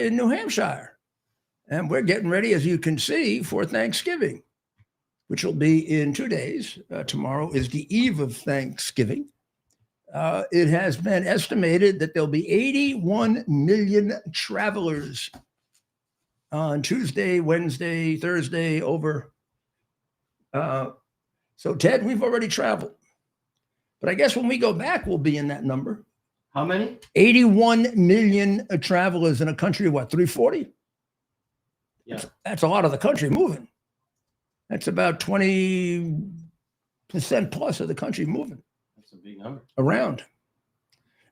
in New Hampshire. And we're getting ready, as you can see, for Thanksgiving, which will be in 2 days. Tomorrow is the eve of Thanksgiving. It has been estimated that there'll be 81 million travelers on Tuesday, Wednesday, Thursday over. So, Ted, we've already traveled. But I guess when we go back, we'll be in that number. How many? 81 million travelers in a country of what, 340? Yeah. That's a lot of the country moving. That's about 20% plus of the country moving. That's a big number. Around.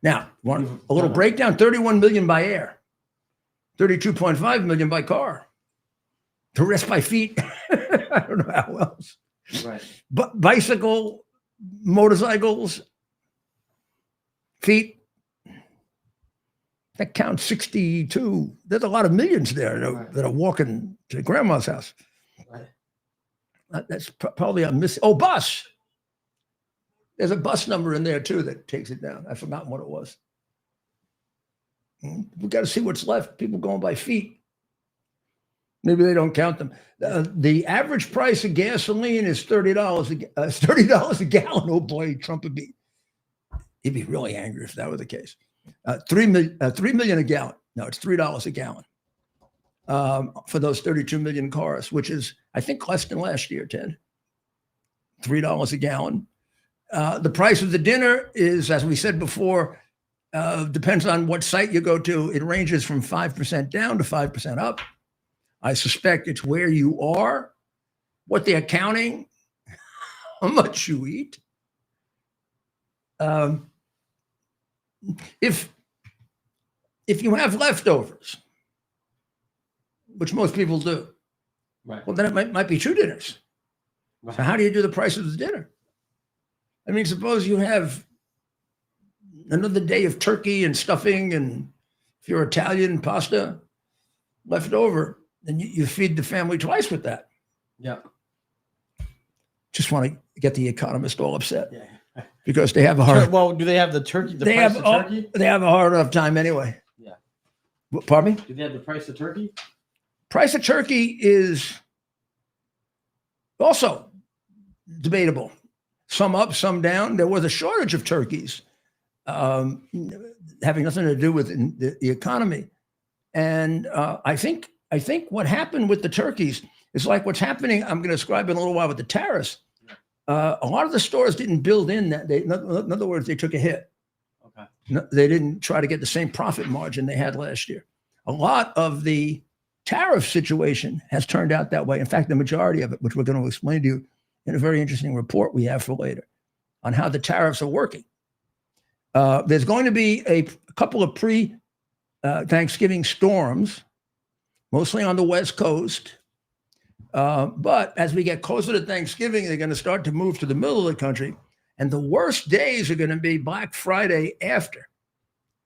Now, a little breakdown, 31 million by air, 32.5 million by car. The rest by feet. I don't know how else. Right. But bicycle, motorcycles, feet. That counts 62. There's a lot of millions there that are walking to grandma's house. Right. That's probably a miss. Oh, bus. There's a bus number in there too that takes it down. I've forgotten what it was. We've got to see what's left. People going by feet. Maybe they don't count them. The average price of gasoline is $30 a gallon. Oh boy, Trump would be. He'd be really angry if that were the case. 3 million a gallon. No, it's $3 a gallon for those 32 million cars, which is, I think, less than last year, Ted. $3 a gallon. The price of the dinner is, as we said before, depends on what site you go to. It ranges from 5% down to 5% up. I suspect it's where you are, what they're counting, how much you eat. If you have leftovers, which most people do, right. Well, then it might be 2 dinners. Right. So how do you do the price of the dinner? I mean, suppose you have another day of turkey and stuffing, and if you're Italian, pasta left over, then you feed the family twice with that. Yeah. Just want to get the economist all upset. Yeah. Because they have a hard. Well, do they have the turkey? The price of turkey? They have a hard enough time anyway. Yeah. Pardon me? Do they have the price of turkey? Price of turkey is also debatable. Some up, some down. There was a shortage of turkeys, having nothing to do with the economy. And I think what happened with the turkeys is like what's happening. I'm going to describe in a little while with the tariffs. A lot of the stores didn't build in that. In other words, they took a hit. Okay. No, they didn't try to get the same profit margin they had last year. A lot of the tariff situation has turned out that way. In fact, the majority of it, which we're going to explain to you in a very interesting report we have for later on how the tariffs are working. There's going to be a couple of pre-Thanksgiving storms, mostly on the West Coast. But as we get closer to Thanksgiving, they're going to start to move to the middle of the country. And the worst days are going to be Black Friday after,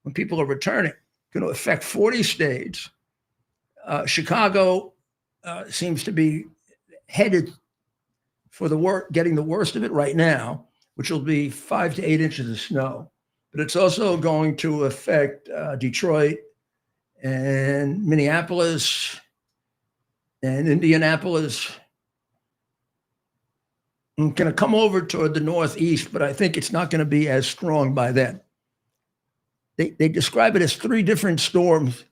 when people are returning. It's going to affect 40 states. Chicago seems to be headed for getting the worst of it right now, which will be 5 to 8 inches of snow. But it's also going to affect Detroit and Minneapolis and Indianapolis. I'm going to come over toward the Northeast, but I think it's not going to be as strong by then. They describe it as 3 different storms,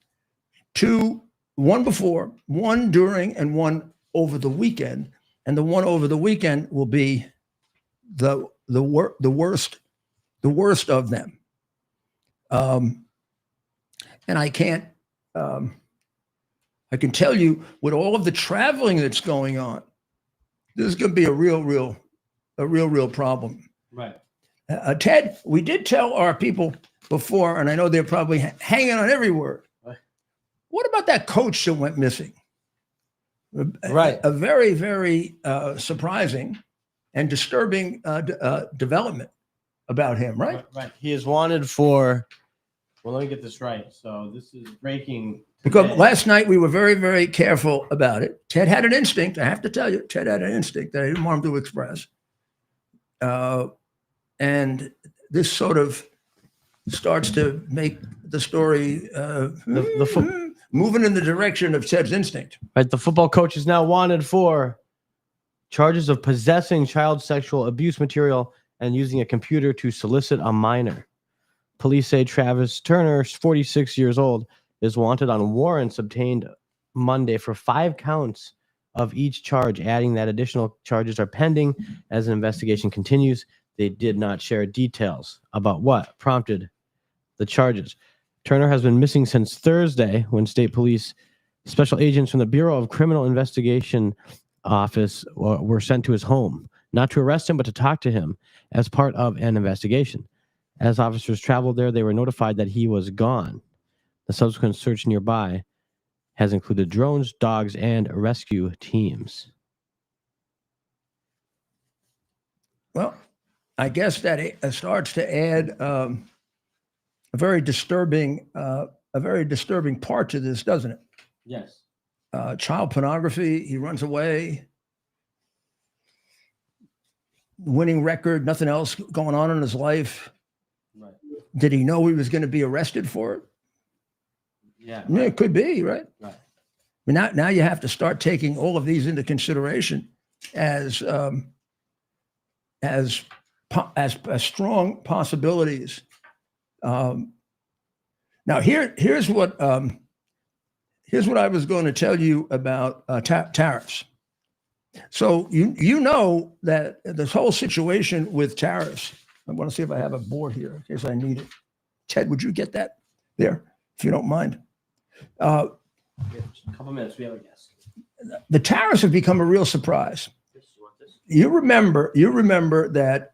2, one before, one during, and one over the weekend. And the one over the weekend will be the worst of them. And I can't. I can tell you, with all of the traveling that's going on, this is going to be a real problem. Right. Ted, we did tell our people before, and I know they're probably hanging on every word. Right. What about that coach that went missing? Right. A very, very surprising and disturbing development about him, right? Right. He is wanted for, well, let me get this right. So this is breaking. Because last night we were very, very careful about it. Ted had an instinct. I have to tell you, Ted had an instinct that I didn't want him to express. And this sort of starts to make the story. moving in the direction of Ted's instinct. Right, the football coach is now wanted for charges of possessing child sexual abuse material and using a computer to solicit a minor. Police say Travis Turner, 46 years old, is wanted on warrants obtained Monday for 5 counts of each charge, adding that additional charges are pending as an investigation continues. They did not share details about what prompted the charges. Turner has been missing since Thursday when state police special agents from the Bureau of Criminal Investigation office were sent to his home, not to arrest him, but to talk to him as part of an investigation. As officers traveled there, they were notified that he was gone. The subsequent search nearby has included drones, dogs, and rescue teams. Well, I guess that it starts to add a very disturbing part to this, doesn't it? Yes. Child pornography. He runs away. Winning record. Nothing else going on in his life. Right. Did he know he was going to be arrested for it? Yeah. Yeah, it could be, right? Right. I mean, now you have to start taking all of these into consideration as strong possibilities. Now here's what I was going to tell you about tariffs. So you know that this whole situation with tariffs. I want to see if I have a board here in case I need it. Ted, would you get that there if you don't mind? A couple minutes. We have a guest. The tariffs have become a real surprise. You remember that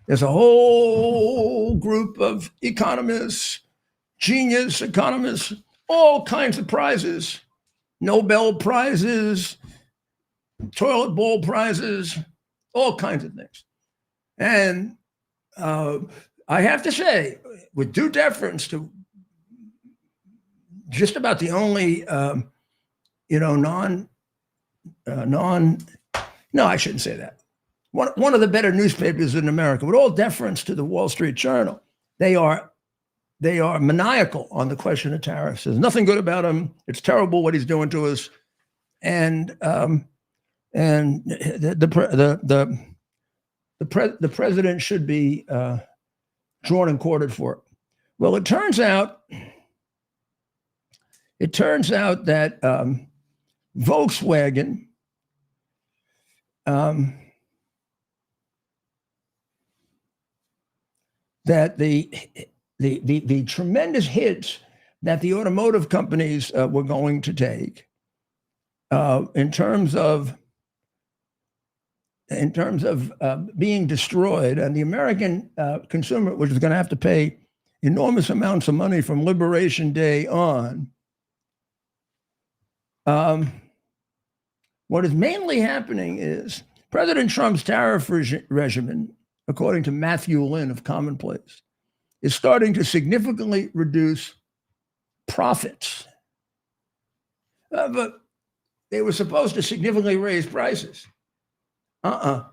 there's a whole group of economists, genius economists, all kinds of prizes, Nobel prizes, toilet bowl prizes, all kinds of things. And I have to say, with due deference to just about the only, no, I shouldn't say that. One of the better newspapers in America, with all deference to the Wall Street Journal, they are maniacal on the question of tariffs. There's nothing good about him. It's terrible what he's doing to us, and the president should be drawn and quartered for it. Well, it turns out that Volkswagen that the tremendous hits that the automotive companies were going to take in terms of being destroyed, and the American consumer, which is going to have to pay enormous amounts of money from Liberation Day on. What is mainly happening is President Trump's tariff regimen, according to Matthew Lynn of Commonplace, is starting to significantly reduce profits. But they were supposed to significantly raise prices. The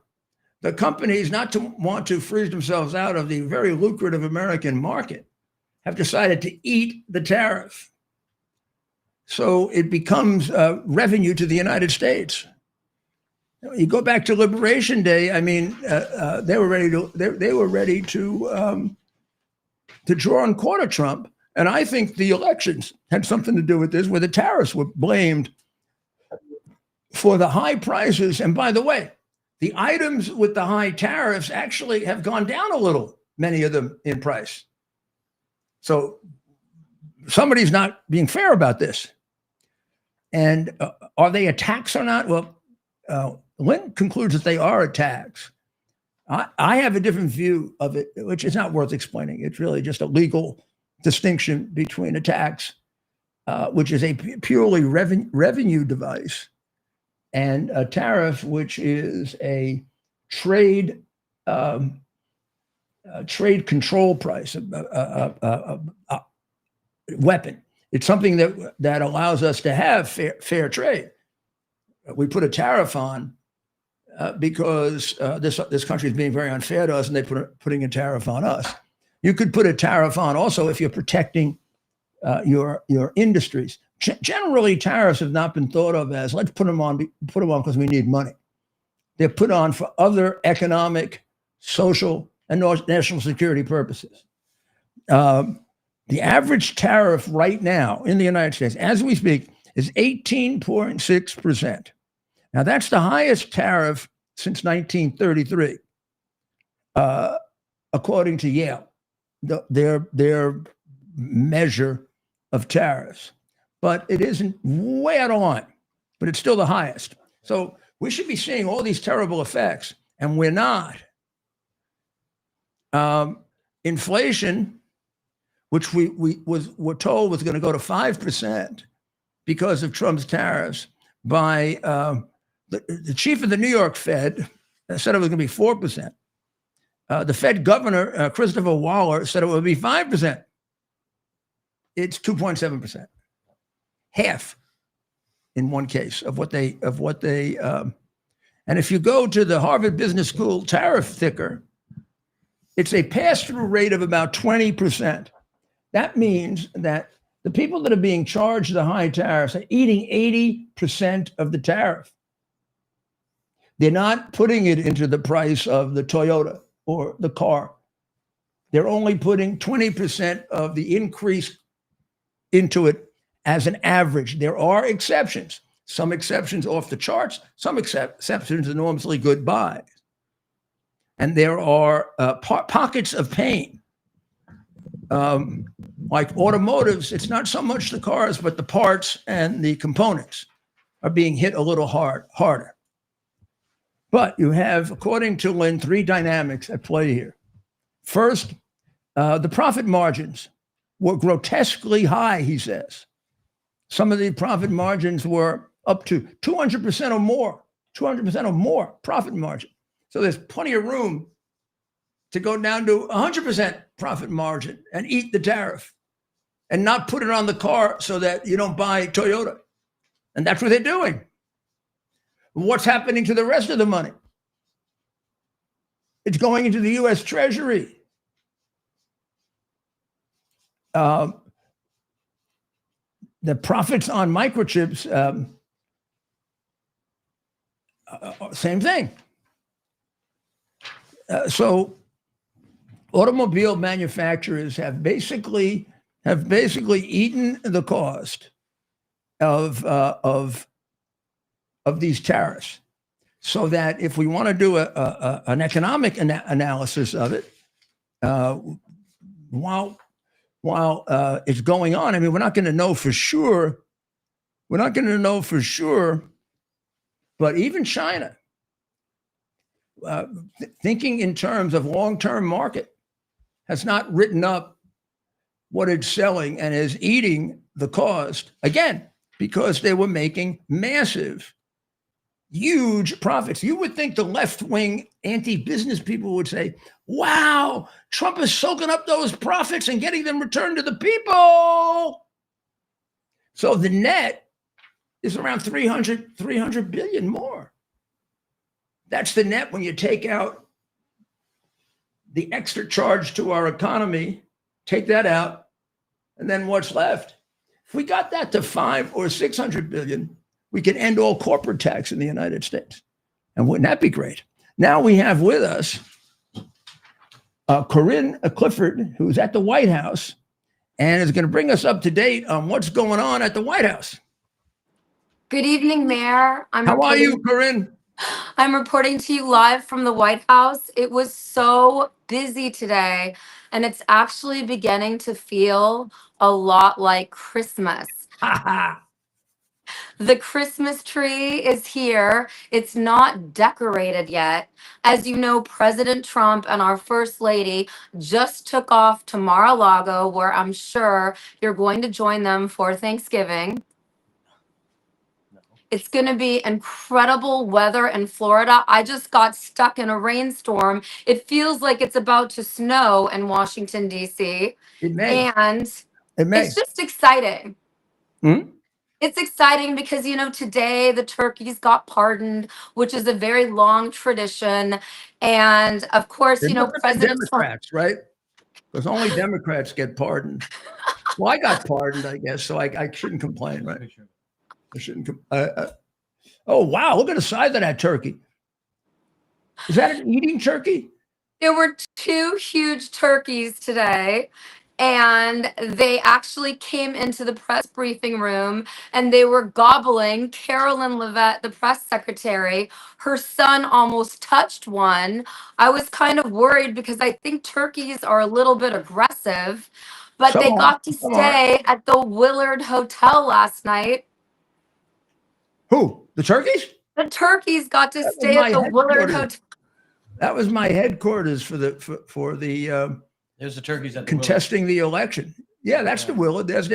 companies, not to want to freeze themselves out of the very lucrative American market, have decided to eat the tariff. So it becomes revenue to the United States. You go back to Liberation Day. I mean, they were ready to draw and quarter Trump, and I think the elections had something to do with this, where the tariffs were blamed for the high prices. And by the way, the items with the high tariffs actually have gone down a little, many of them in price. So somebody's not being fair about this. And are they a tax or not? Well, Lynn concludes that they are a tax. I have a different view of it, which is not worth explaining. It's really just a legal distinction between a tax, which is a purely revenue device, and a tariff, which is a trade control price, a weapon. It's something that allows us to have fair trade. We put a tariff on because this country is being very unfair to us, and they're putting a tariff on us. You could put a tariff on also if you're protecting your industries. Generally, tariffs have not been thought of as let's put them on because we need money. They're put on for other economic, social, and national security purposes. The average tariff right now in the United States, as we speak, is 18.6%. Now, that's the highest tariff since 1933, according to Yale, their measure of tariffs. But it isn't way out of line, but it's still the highest. So we should be seeing all these terrible effects, and we're not. Inflation, which we were told was going to go to 5% because of Trump's tariffs, by the chief of the New York Fed said it was going to be 4%. The Fed governor, Christopher Waller, said it would be 5%. It's 2.7%. Half in one case of what they and if you go to the Harvard Business School tariff ticker, it's a pass-through rate of about 20%. That means that the people that are being charged the high tariffs are eating 80% of the tariff. They're not putting it into the price of the Toyota or the car. They're only putting 20% of the increase into it as an average. There are exceptions. Some exceptions off the charts, some exceptions enormously good buys. And there are pockets of pain. Like automotives, it's not so much the cars, but the parts and the components are being hit a little harder. But you have, according to Lynn, three dynamics at play here. First, the profit margins were grotesquely high, he says. Some of the profit margins were up to 200% or more, 200% or more profit margin. So there's plenty of room to go down to 100% profit margin and eat the tariff and not put it on the car so that you don't buy Toyota. And that's what they're doing. What's happening to the rest of the money? It's going into the U.S. Treasury. The profits on microchips, same thing. So automobile manufacturers have basically eaten the cost of these tariffs, so that if we want to do an economic analysis of it, while it's going on, I mean, we're not going to know for sure. We're not going to know for sure, but even China, thinking in terms of long-term market, has not written up what it's selling and is eating the cost, again, because they were making massive, huge profits. You would think the left-wing anti-business people would say, wow, Trump is soaking up those profits and getting them returned to the people. So the net is around 300 billion more. That's the net when you take out the extra charge to our economy, take that out, and then what's left? If we got that to 500 or 600 billion, we could end all corporate tax in the United States. And wouldn't that be great? Now we have with us Corinne Clifford, who's at the White House and is going to bring us up to date on what's going on at the White House. Good evening, Mayor. How are you, Corinne? I'm reporting to you live from the White House. It was so busy today, and it's actually beginning to feel a lot like Christmas. The Christmas tree is here. It's not decorated yet. As you know, President Trump and our First Lady just took off to Mar-a-Lago, where I'm sure you're going to join them for Thanksgiving. It's going to be incredible weather in Florida. I just got stuck in a rainstorm. It feels like it's about to snow in Washington, D.C. It may. And it's just exciting. Hmm? It's exciting because, you know, today the turkeys got pardoned, which is a very long tradition. And of course, They're you know, nothing but President Trump. Democrats, right? because only Democrats get pardoned. Well, I got pardoned, I guess, so I shouldn't complain, right? I shouldn't. Oh, wow, look at the size of that turkey. Is that an eating turkey? There were two huge turkeys today, and they actually came into the press briefing room and they were gobbling. Carolyn Levitt, the press secretary, her son almost touched one. I was kind of worried because I think turkeys are a little bit aggressive, but they got to Some are. stay at the Willard Hotel last night. Who? The turkeys? The turkeys got to stay at the Willard Hotel. That was my headquarters for the There's the turkeys at the contesting the election. Yeah, that's the Willard. There's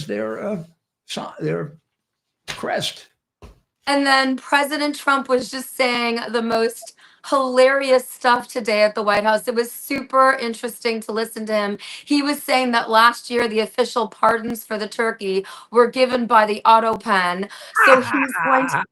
their crest. And then President Trump was just saying the most hilarious stuff today at the White House. It was super interesting to listen to him. He was saying that last year the official pardons for the turkey were given by the auto pen. So he's going to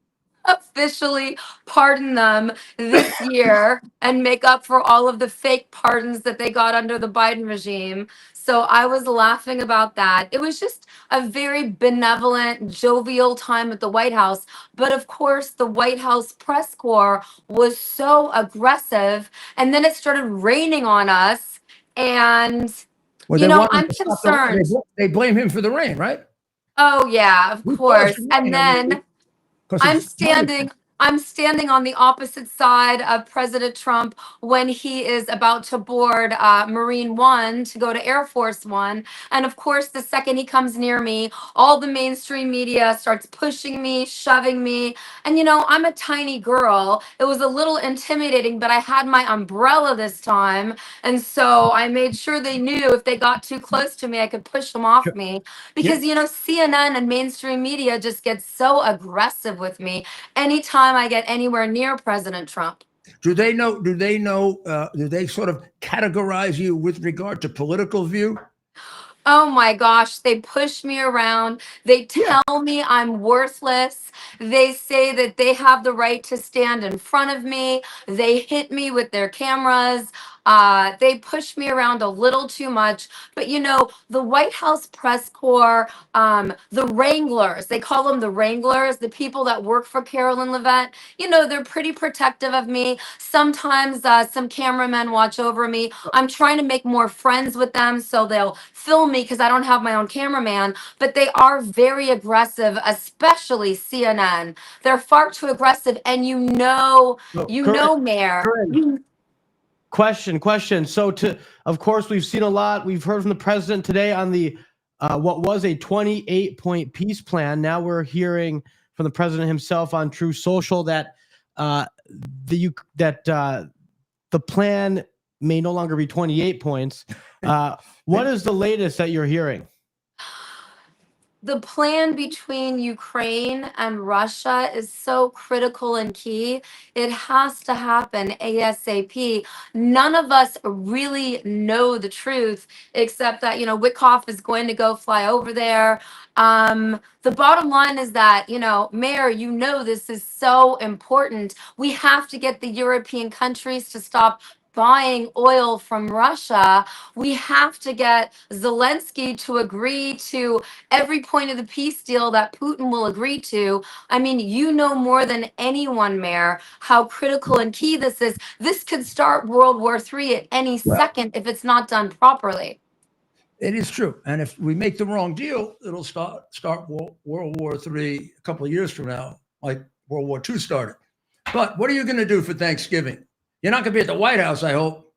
officially pardon them this year and make up for all of the fake pardons that they got under the Biden regime. So I was laughing about that. It was just a very benevolent, jovial time at the White House. But of course, the White House press corps was so aggressive. And then it started raining on us. And, I'm concerned. They blame him for the rain, right? Oh, yeah, of course. And then I'm standing on the opposite side of President Trump when he is about to board Marine One to go to Air Force One. And of course, the second he comes near me, all the mainstream media starts pushing me, shoving me. And I'm a tiny girl. It was a little intimidating, but I had my umbrella this time. And so I made sure they knew if they got too close to me, I could push them off me. Because, CNN and mainstream media just get so aggressive with me anytime I get anywhere near President Trump. Do they know? Do they sort of categorize you with regard to political view? Oh my gosh, they push me around. They tell me I'm worthless. They say that they have the right to stand in front of me. They hit me with their cameras. They push me around a little too much. But the White House press corps, the Wranglers, they call them the Wranglers, the people that work for Carolyn Levitt, they're pretty protective of me. Sometimes some cameramen watch over me. I'm trying to make more friends with them so they'll film me because I don't have my own cameraman, but they are very aggressive, especially CNN. They're far too aggressive. And Mayor. Question. So of course, we've seen a lot. We've heard from the president today on the what was a 28-point peace plan. Now we're hearing from the president himself on True Social that the plan may no longer be 28 points. What is the latest that you're hearing? The plan between Ukraine and Russia is so critical and key. It has to happen ASAP. None of us really know the truth, except that, Wickoff is going to go fly over there. The bottom line is that, Mayor, this is so important. We have to get the European countries to stop buying oil from Russia. We have to get Zelensky to agree to every point of the peace deal that Putin will agree to. I mean, more than anyone, Mayor, how critical and key this is. This could start World War III at any second if it's not done properly. It is true. And if we make the wrong deal, it'll start World War III a couple of years from now, like World War II started. But what are you going to do for Thanksgiving? You're not going to be at the White House, I hope.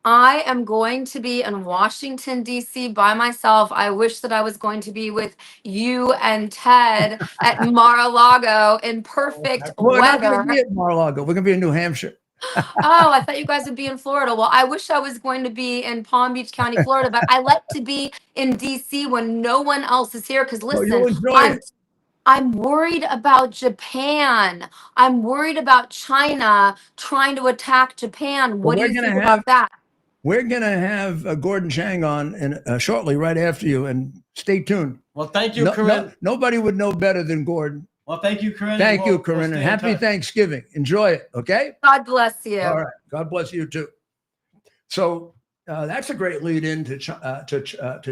I am going to be in Washington, D.C. by myself. I wish that I was going to be with you and Ted at Mar-a-Lago in perfect weather. We're not going to be at Mar-a-Lago. We're going to be in New Hampshire. Oh, I thought you guys would be in Florida. Well, I wish I was going to be in Palm Beach County, Florida, but I like to be in D.C. when no one else is here. Because listen, I'm worried about Japan. I'm worried about China trying to attack Japan. What do you think about that? We're going to have Gordon Chang on shortly, right after you, and stay tuned. Well, thank you, Corinne. Nobody would know better than Gordon. Well, thank you, Corinne. Thank you, Corinne, and happy Thanksgiving. Enjoy it, okay? God bless you. All right. God bless you, too. So that's a great lead in to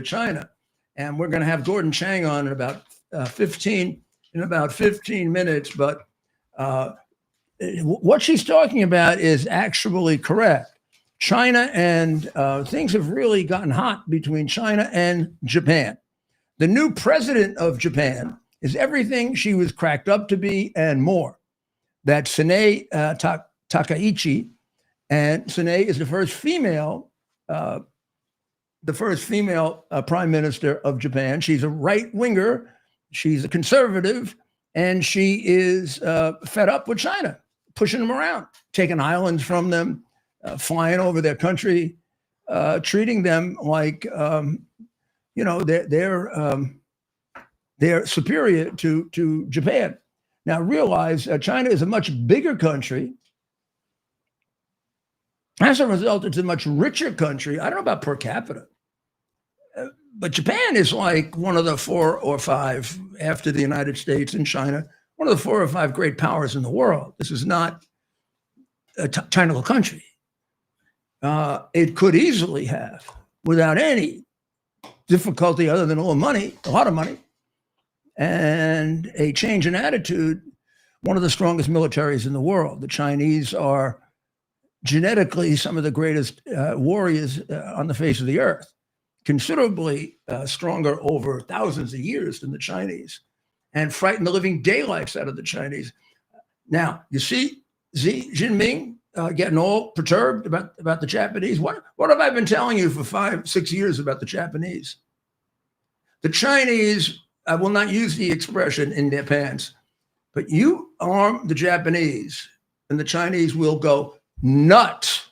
China. And we're going to have Gordon Chang on in about 15 minutes. But what she's talking about is actually correct. China and things have really gotten hot between China and Japan. The new president of Japan is everything she was cracked up to be and more. That's Sanae Takaichi, and Sanae is the first female prime minister of Japan. She's a right winger, she's a conservative, and she is fed up with China, pushing them around, taking islands from them, flying over their country, treating them like they're superior to Japan. Now realize China is a much bigger country. As a result, it's a much richer country. I don't know about per capita, but Japan is like one of the 4 or 5 after the United States and China, one of the 4 or 5 great powers in the world. This is not a tiny little country. It could easily have, without any difficulty other than a lot of money, and a change in attitude, one of the strongest militaries in the world. The Chinese are genetically some of the greatest warriors on the face of the earth, considerably stronger over thousands of years than the Chinese, and frighten the living daylights out of the Chinese. Now, you see Xi Jinping getting all perturbed about the Japanese. What have I been telling you for 5-6 years about the Japanese? The Chinese, I will not use the expression in their pants, but you arm the Japanese and the Chinese will go nuts,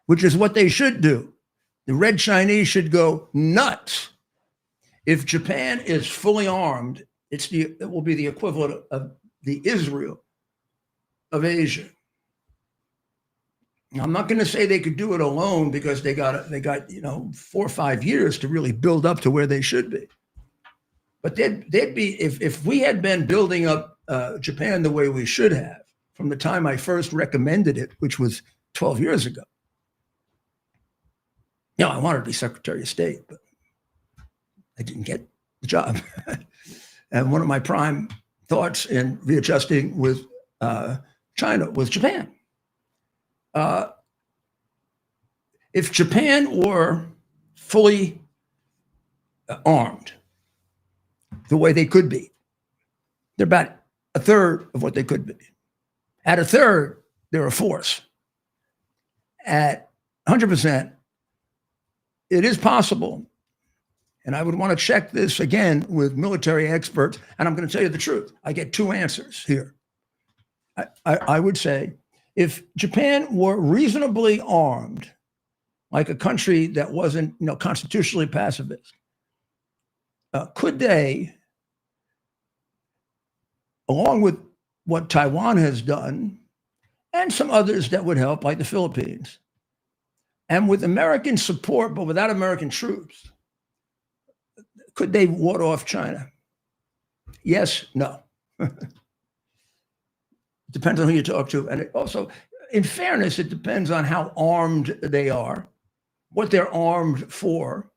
which is what they should do. The Red Chinese should go nuts. If Japan is fully armed, it will be the equivalent of the Israel of Asia. I'm not going to say they could do it alone because they got 4 or 5 years to really build up to where they should be. But they'd be, if we had been building up Japan the way we should have from the time I first recommended it, which was 12 years ago. I wanted to be Secretary of State, but I didn't get the job. And one of my prime thoughts in readjusting with China was Japan. If Japan were fully armed the way they could be, they're about a third of what they could be. At a third, they're a force. At 100%, it is possible, and I would want to check this again with military experts, and I'm going to tell you the truth. I get 2 answers here. I would say if Japan were reasonably armed, like a country that wasn't, constitutionally pacifist, could they, along with what Taiwan has done, and some others that would help, like the Philippines, and with American support, but without American troops, could they ward off China? Yes, no. Depends on who you talk to. And it also, in fairness, it depends on how armed they are, what they're armed for,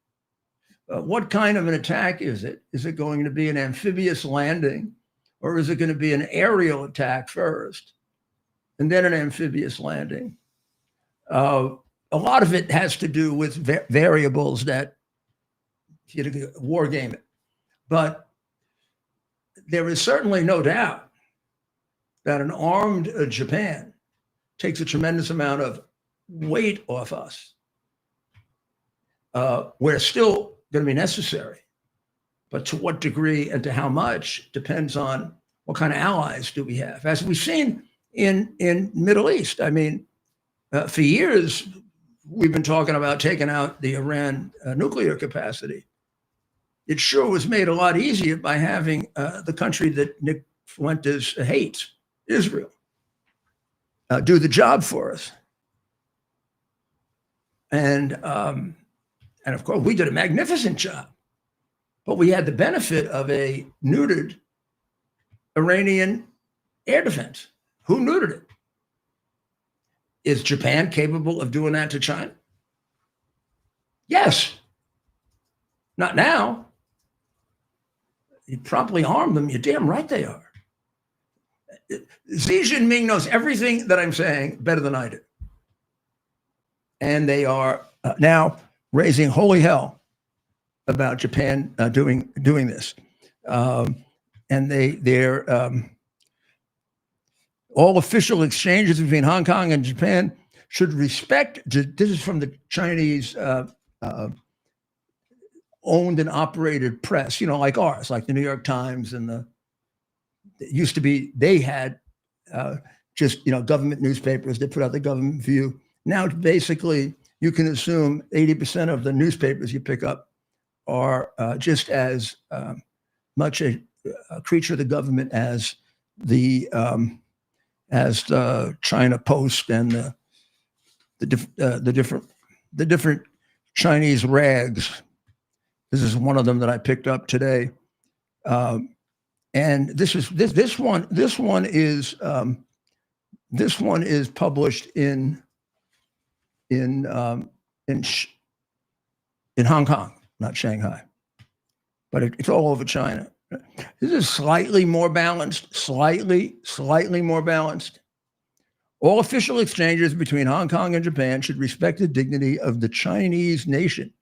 what kind of an attack is it? Is it going to be an amphibious landing, or is it going to be an aerial attack first, and then an amphibious landing? A lot of it has to do with variables that war game it. But there is certainly no doubt that an armed Japan takes a tremendous amount of weight off us. We're still going to be necessary, but to what degree and to how much depends on what kind of allies do we have. As we've seen in Middle East, I mean, for years, we've been talking about taking out the Iran nuclear capacity. It sure was made a lot easier by having the country that Nick Fuentes hates, Israel, do the job for us. And of course, we did a magnificent job, but we had the benefit of a neutered Iranian air defense. Who neutered it? Is Japan capable of doing that to China? Yes. Not now. You promptly arm them. You're damn right they are. Xi Jinping knows everything that I'm saying better than I do. And they are now raising holy hell about Japan doing this. And they're all official exchanges between Hong Kong and Japan should respect. This is from the Chinese owned and operated press, like ours, like the New York Times and it used to be, they had just, government newspapers. They put out the government view. Now, basically, you can assume 80% of the newspapers you pick up are just as much a creature of the government as the China Post and the different Chinese rags. This is one of them that I picked up today, and this one is published in Hong Kong, not Shanghai, but it's all over China. This is slightly more balanced, slightly more balanced. All official exchanges between Hong Kong and Japan should respect the dignity of the Chinese nation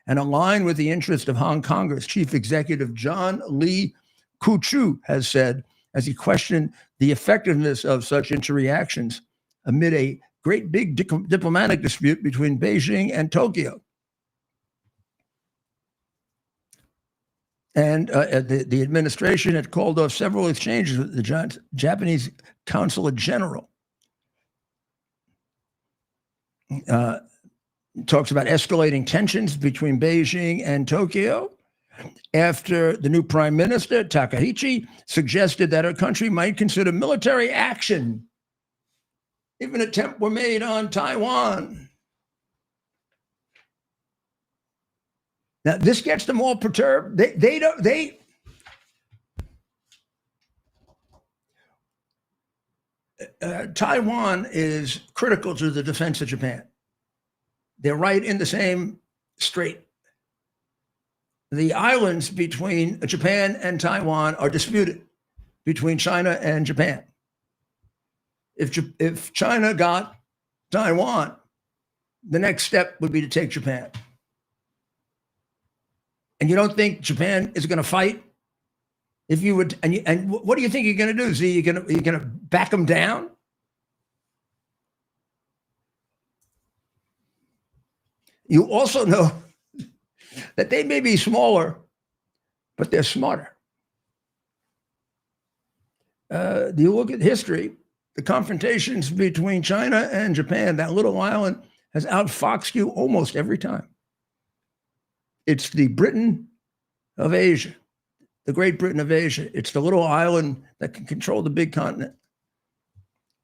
and align with the interest of Hong Kong's chief executive John Lee Kuchu has said as he questioned the effectiveness of such interreactions amid a great big diplomatic dispute between Beijing and Tokyo. And the administration had called off several exchanges with the Japanese Consulate General. Talks about escalating tensions between Beijing and Tokyo after the new prime minister, Takaichi, suggested that her country might consider military action if an attempt were made on Taiwan. Now, this gets them all perturbed. Taiwan is critical to the defense of Japan. They're right in the same strait. The islands between Japan and Taiwan are disputed between China and Japan. If China got Taiwan, the next step would be to take Japan. And you don't think Japan is going to fight? If you would, and what do you think you're going to do? See, you're going to back them down? You also know that they may be smaller, but they're smarter. You look at history, the confrontations between China and Japan, that little island has outfoxed you almost every time. It's the Britain of Asia, the Great Britain of Asia. It's the little island that can control the big continent.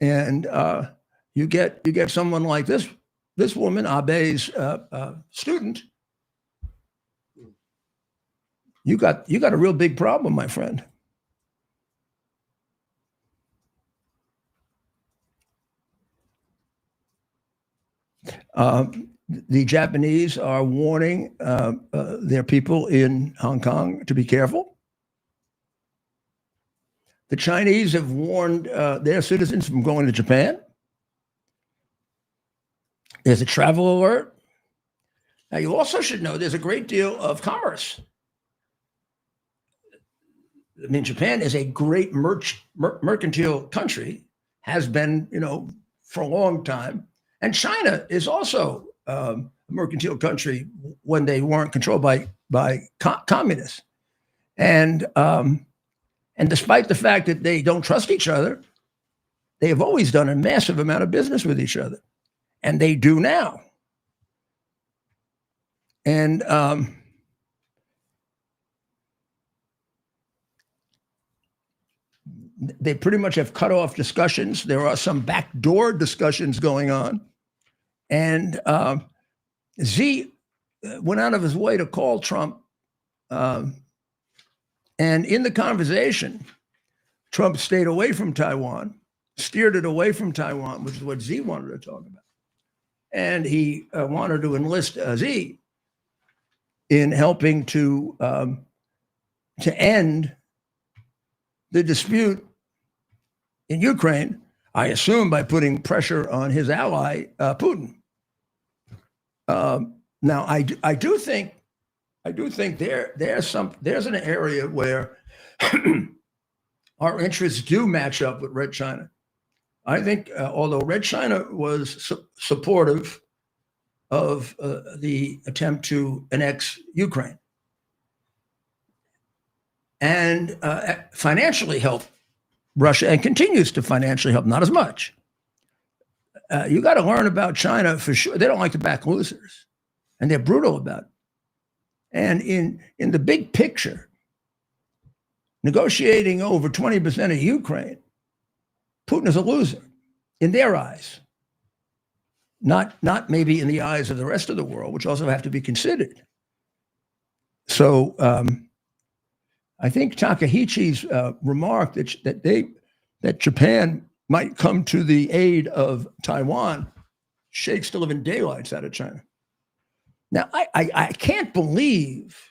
And you get someone like this woman, Abe's student. You got a real big problem, my friend. The Japanese are warning their people in Hong Kong to be careful. The Chinese have warned their citizens from going to Japan. There's a travel alert. Now, you also should know there's a great deal of commerce. I mean, Japan is a great mercantile country, has been, for a long time. And China is also a mercantile country when they weren't controlled by communists. And despite the fact that they don't trust each other, they have always done a massive amount of business with each other. And they do now. And they pretty much have cut off discussions. There are some backdoor discussions going on. And Xi went out of his way to call Trump. And in the conversation, Trump stayed away from Taiwan, steered it away from Taiwan, which is what Xi wanted to talk about. And he wanted to enlist Xi in helping to end the dispute in Ukraine, I assume by putting pressure on his ally, Putin. Now, I do think there's an area where our interests do match up with Red China. I think, although Red China was supportive of the attempt to annex Ukraine and financially help Russia, and continues to financially help, not as much. You got to learn about China for sure. They don't like to back losers, and they're brutal about it. And in the big picture, negotiating over 20% of Ukraine, Putin is a loser in their eyes. Not maybe in the eyes of the rest of the world, which also have to be considered. So I think Takahachi's remark that Japan might come to the aid of Taiwan shakes the living daylights out of China. Now, I can't believe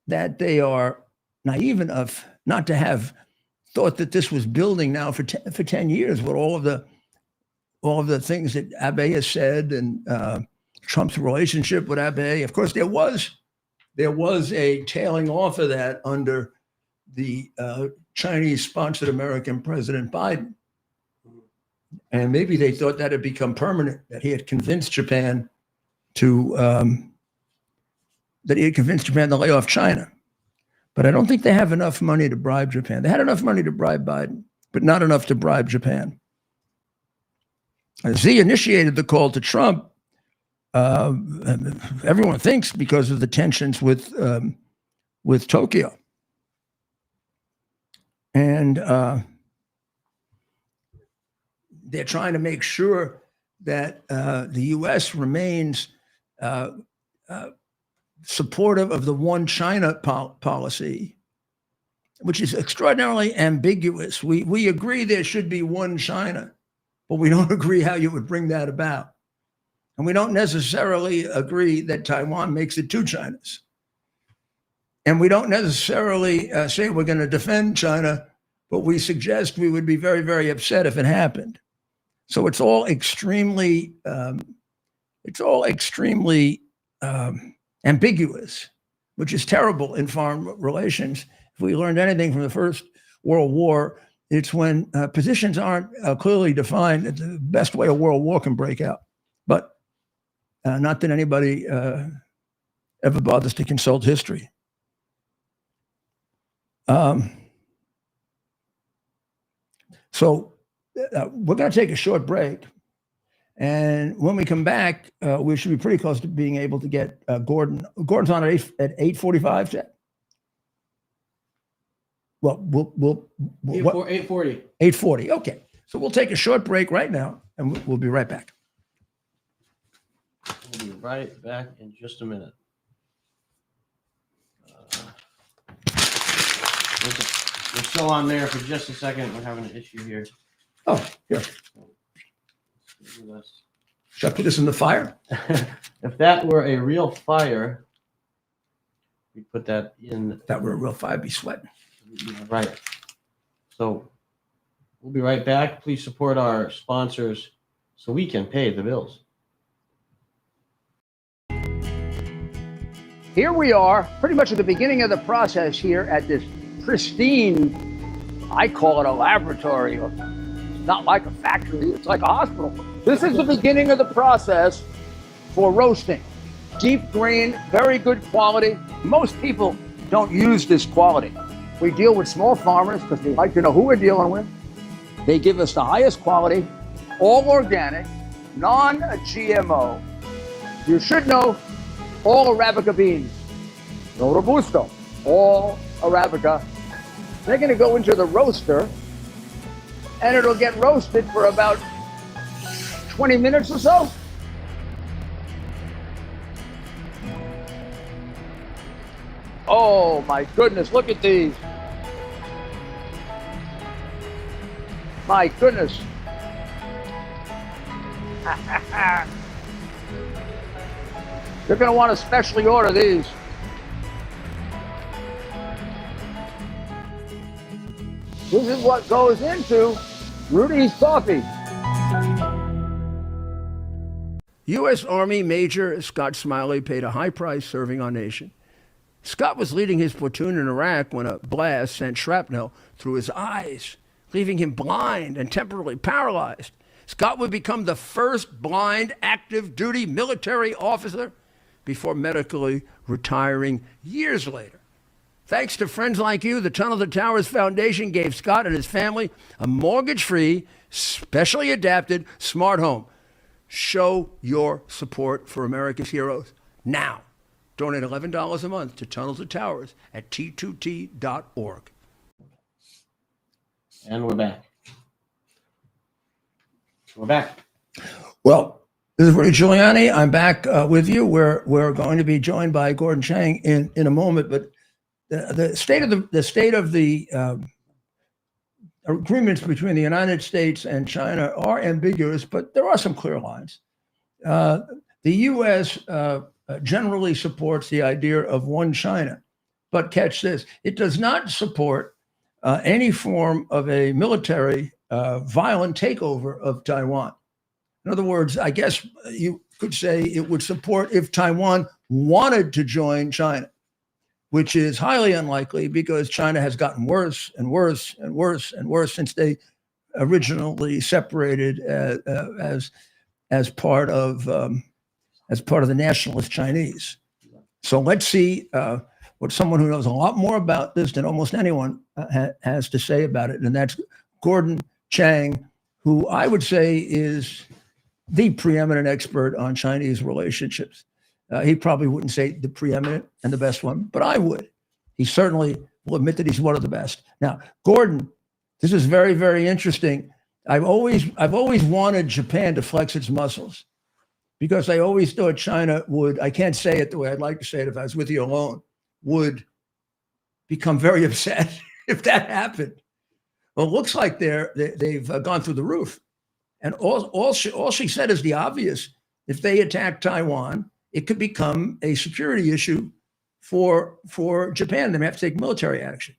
that they are naive enough not to have thought that this was building now for 10 years with all of the things that Abe has said and Trump's relationship with Abe. Of course, there was a tailing off of that under the Chinese-sponsored American President Biden. And maybe they thought that had become permanent, that he had convinced Japan to lay off China. But I don't think they have enough money to bribe Japan. They had enough money to bribe Biden, but not enough to bribe Japan. Xi initiated the call to Trump. Everyone thinks because of the tensions with Tokyo. And they're trying to make sure that the U.S. remains supportive of the one China policy, which is extraordinarily ambiguous. We agree there should be one China, but we don't agree how you would bring that about. And we don't necessarily agree that Taiwan makes it two Chinas. And we don't necessarily say we're going to defend China, but we suggest we would be very, very upset if it happened. So it's all extremely ambiguous, which is terrible in foreign relations. If we learned anything from the First World War, it's when positions aren't clearly defined, it's the best way a world war can break out. But not that anybody ever bothers to consult history. So we're going to take a short break. And when we come back, we should be pretty close to being able to get Gordon. Gordon's on at 8:45, Chad? Well, we'll 8:40. 8:40. Okay. So we'll take a short break right now, and we'll be right back. We'll be right back in just a minute. We're still on there for just a second. We're having an issue here. Oh, here. Should I put this in the fire? If that were a real fire, we put that in. If that were a real fire, I'd be sweating. Right. So we'll be right back. Please support our sponsors so we can pay the bills. Here we are, pretty much at the beginning of the process here at this pristine, I call it a laboratory. It's not like a factory, it's like a hospital. This is the beginning of the process for roasting. Deep grain, very good quality. Most people don't use this quality. We deal with small farmers because we like to know who we're dealing with. They give us the highest quality, all organic, non-GMO. You should know all Arabica beans. No Robusto, all Arabica. They're going to go into the roaster and it'll get roasted for about 20 minutes or so. Oh my goodness, look at these. My goodness. You're going to want to specially order these. This is what goes into Rudy's coffee. U.S. Army Major Scott Smiley paid a high price serving our nation. Scott was leading his platoon in Iraq when a blast sent shrapnel through his eyes, leaving him blind and temporarily paralyzed. Scott would become the first blind active duty military officer before medically retiring years later. Thanks to friends like you, the Tunnel to Towers Foundation gave Scott and his family a mortgage-free, specially adapted smart home. Show your support for America's heroes now. Donate $11 a month to Tunnel to Towers at t2t.org. And we're back. We're back. Well, this is Rudy Giuliani. I'm back with you. We're going to be joined by Gordon Chang in a moment, but the state of the agreements between the United States and China are ambiguous, but there are some clear lines. The U.S. Generally supports the idea of one China, but catch this: it does not support any form of a military violent takeover of Taiwan. In other words, I guess you could say it would support if Taiwan wanted to join China, which is highly unlikely because China has gotten worse and worse and worse and worse since they originally separated as part of the nationalist Chinese. So let's see what someone who knows a lot more about this than almost anyone has to say about it, and that's Gordon Chang, who I would say is the preeminent expert on Chinese relationships. He probably wouldn't say the preeminent and the best one, but I would. He certainly will admit that he's one of the best. Now, Gordon, this is very, very interesting. I've always wanted Japan to flex its muscles because I always thought China would, I can't say it the way I'd like to say it if I was with you alone, would become very upset if that happened. Well, it looks like they've gone through the roof. And all she said is the obvious. If they attack Taiwan, it could become a security issue for Japan. They may have to take military action.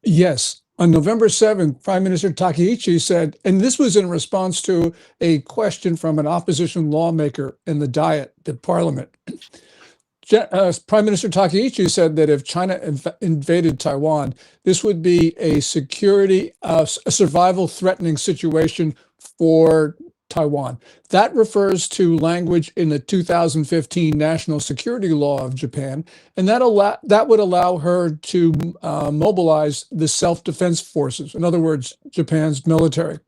Yes. On November 7th, Prime Minister Takaichi said, and this was in response to a question from an opposition lawmaker in the Diet, the parliament. Prime Minister Takaichi said that if China invaded Taiwan, this would be a survival threatening situation for Taiwan. That refers to language in the 2015 National Security Law of Japan, and that would allow her to mobilize the self-defense forces, in other words, Japan's military.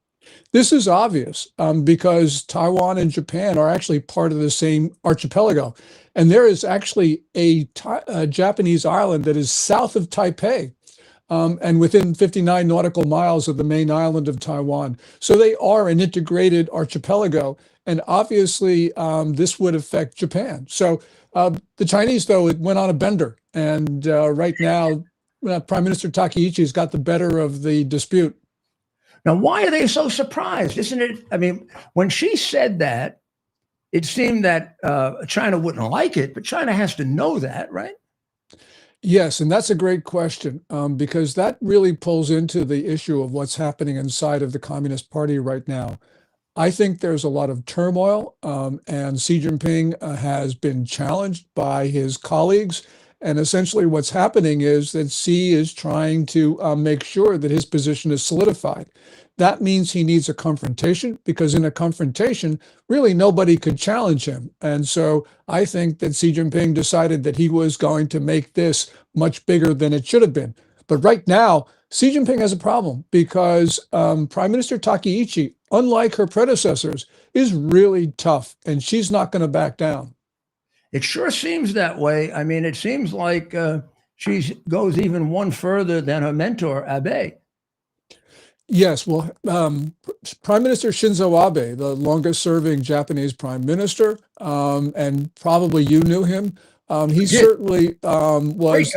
This is obvious because Taiwan and Japan are actually part of the same archipelago, and there is actually a Japanese island that is south of Taipei, and within 59 nautical miles of the main island of Taiwan. So they are an integrated archipelago, and obviously this would affect Japan. So the Chinese, though, it went on a bender, and right now Prime Minister Takaichi has got the better of the dispute. Now, why are they so surprised? Isn't it? I mean, when she said that, it seemed that China wouldn't like it, but China has to know that, right? Yes, and that's a great question because that really pulls into the issue of what's happening inside of the Communist Party right now. I think there's a lot of turmoil, and Xi Jinping has been challenged by his colleagues. And essentially what's happening is that Xi is trying to make sure that his position is solidified. That means he needs a confrontation, because in a confrontation, really nobody could challenge him. And so I think that Xi Jinping decided that he was going to make this much bigger than it should have been. But right now, Xi Jinping has a problem because Prime Minister Takaichi, unlike her predecessors, is really tough, and she's not going to back down. It sure seems that way. I mean, it seems like she goes even one further than her mentor, Abe. Yes, well, Prime Minister Shinzo Abe, the longest serving Japanese prime minister, and probably you knew him, he certainly was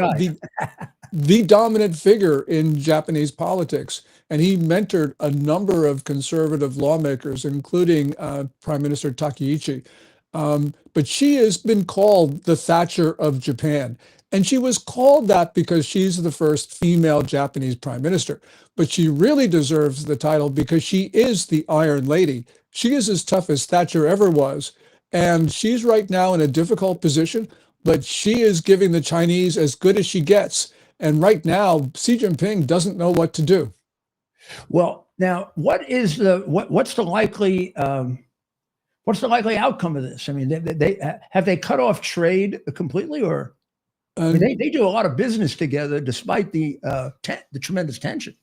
the dominant figure in Japanese politics. And he mentored a number of conservative lawmakers, including Prime Minister Takaichi. But she has been called the Thatcher of Japan. And she was called that because she's the first female Japanese prime minister. But she really deserves the title because she is the Iron Lady. She is as tough as Thatcher ever was. And she's right now in a difficult position, but she is giving the Chinese as good as she gets. And right now, Xi Jinping doesn't know what to do. Well, now, what's the likely outcome of this? I mean, have they cut off trade completely, or I mean, they do a lot of business together despite the tremendous tension.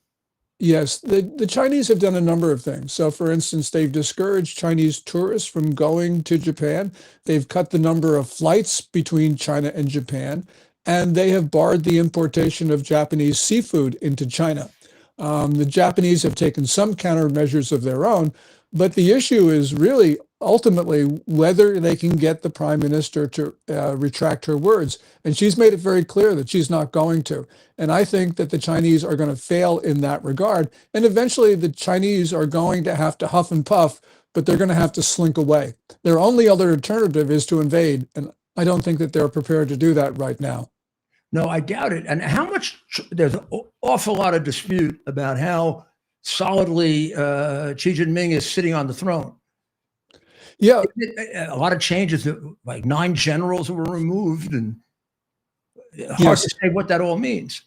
Yes, the Chinese have done a number of things. So, for instance, they've discouraged Chinese tourists from going to Japan. They've cut the number of flights between China and Japan, and they have barred the importation of Japanese seafood into China. The Japanese have taken some countermeasures of their own, but the issue is really ultimately whether they can get the prime minister to retract her words. And she's made it very clear that she's not going to. And I think that the Chinese are going to fail in that regard. And eventually the Chinese are going to have to huff and puff, but they're going to have to slink away. Their only other alternative is to invade. And I don't think that they're prepared to do that right now. No, I doubt it. And there's an awful lot of dispute about how solidly Xi Jinping is sitting on the throne. Yeah. A lot of changes, like 9 generals were removed, and hard to say what that all means.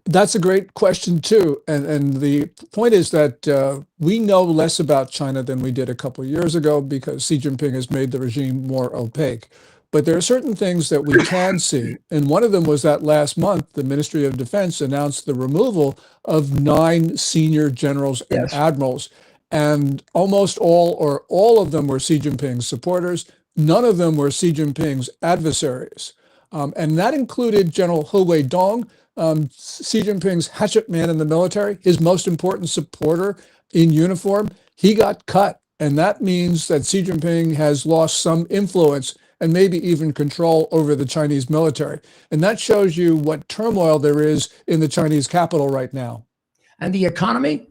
That's a great question too. And the point is that we know less about China than we did a couple of years ago because Xi Jinping has made the regime more opaque. But there are certain things that we can see. And one of them was that last month, the Ministry of Defense announced the removal of 9 senior generals and admirals. And almost all or all of them were Xi Jinping's supporters. None of them were Xi Jinping's adversaries. And that included General He Weidong, Xi Jinping's hatchet man in the military, his most important supporter in uniform. He got cut. And that means that Xi Jinping has lost some influence and maybe even control over the Chinese military. And that shows you what turmoil there is in the Chinese capital right now. And the economy?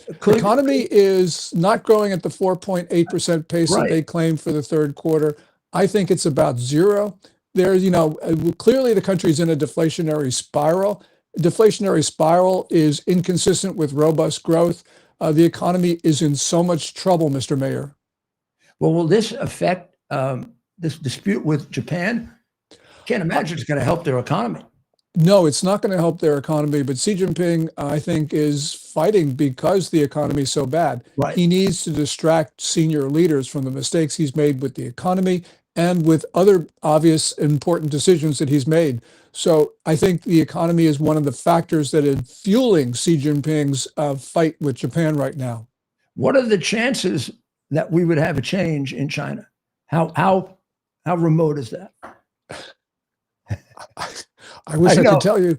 The economy is not growing at the 4.8% pace that they claim for the third quarter. I think it's about 0. There's, clearly the country's in a deflationary spiral. Deflationary spiral is inconsistent with robust growth. The economy is in so much trouble, Mr. Mayor. Well, will this affect this dispute with Japan? Can't imagine it's going to help their economy. No, it's not going to help their economy, but Xi Jinping, I think, is fighting because the economy is so bad. Right. He needs to distract senior leaders from the mistakes he's made with the economy and with other obvious important decisions that he's made. So I think the economy is one of the factors that is fueling Xi Jinping's fight with Japan right now. What are the chances that we would have a change in China? How remote is that? I wish I could tell you.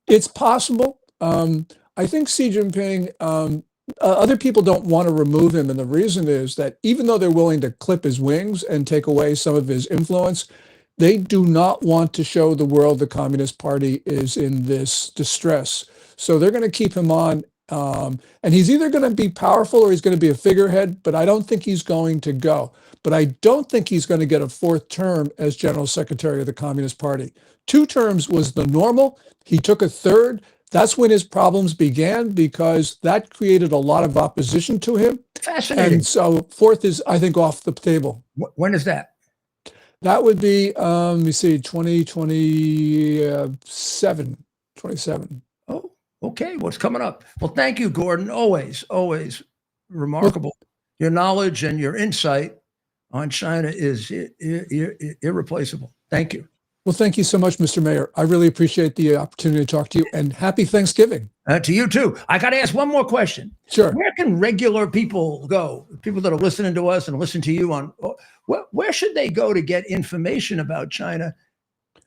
It's possible. I think Xi Jinping, other people don't want to remove him. And the reason is that even though they're willing to clip his wings and take away some of his influence, they do not want to show the world the Communist Party is in this distress. So they're going to keep him on. And he's either going to be powerful or he's going to be a figurehead, but I don't think he's going to go. But I don't think he's going to get a 4th term as General Secretary of the Communist Party. 2 terms was the normal. He took a 3rd. That's when his problems began because that created a lot of opposition to him. Fascinating. And so 4th is, I think, off the table. When is that? That would be, let me see, 2027. Oh, okay. What's coming up? Well, thank you, Gordon. Always remarkable. Your knowledge and your insight on China is irreplaceable. Thank you. Well, thank you so much, Mr. Mayor. I really appreciate the opportunity to talk to you, and happy Thanksgiving. To you too. I got to ask one more question. Sure. Where can regular people go? People that are listening to us and listen to you on, where should they go to get information about China?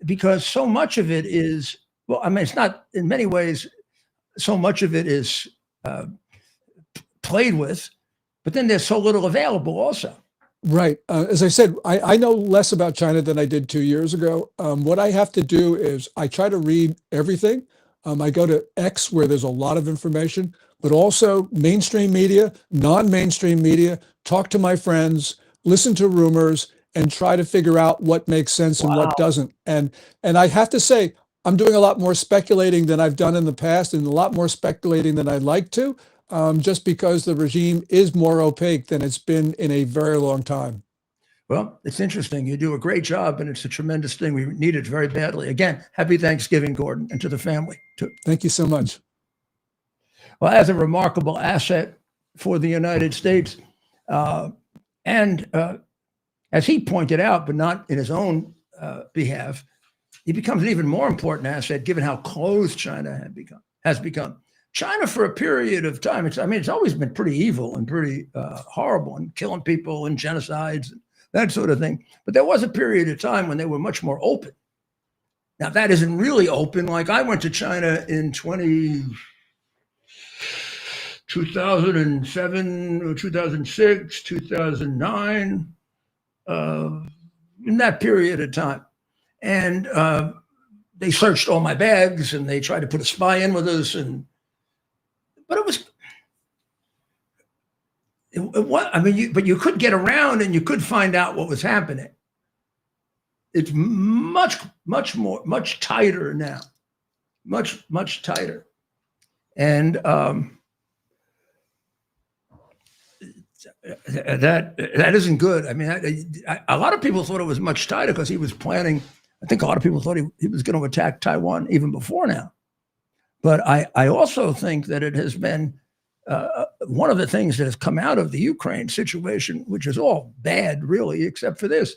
Because so much of it is, well, I mean, it's not, in many ways, so much of it is played with, but then there's so little available also. Right. As I said, I know less about China than I did 2 years ago. What I have to do is I try to read everything. I go to X where there's a lot of information, but also mainstream media, non-mainstream media, talk to my friends, listen to rumors, and try to figure out what makes sense and what doesn't. And I have to say, I'm doing a lot more speculating than I've done in the past, and a lot more speculating than I'd like to, just because the regime is more opaque than it's been in a very long time. Well, it's interesting. You do a great job, and it's a tremendous thing. We need it very badly. Again, happy Thanksgiving, Gordon, and to the family, too. Thank you so much. Well, as a remarkable asset for the United States, and as he pointed out, but not in his own behalf, he becomes an even more important asset given how close China has become. China, for a period of time, it's always been pretty evil and pretty horrible and killing people and genocides and that sort of thing. But there was a period of time when they were much more open. Now, that isn't really open. Like, I went to China in 2007, or 2006, 2009, in that period of time. And they searched all my bags, and they tried to put a spy in with us. But it was, but you could get around and you could find out what was happening. It's much tighter now, much tighter. And that isn't good. I mean, a lot of people thought it was much tighter because he was planning. I think a lot of people thought he was going to attack Taiwan even before now. But I also think that it has been one of the things that has come out of the Ukraine situation, which is all bad, really, except for this.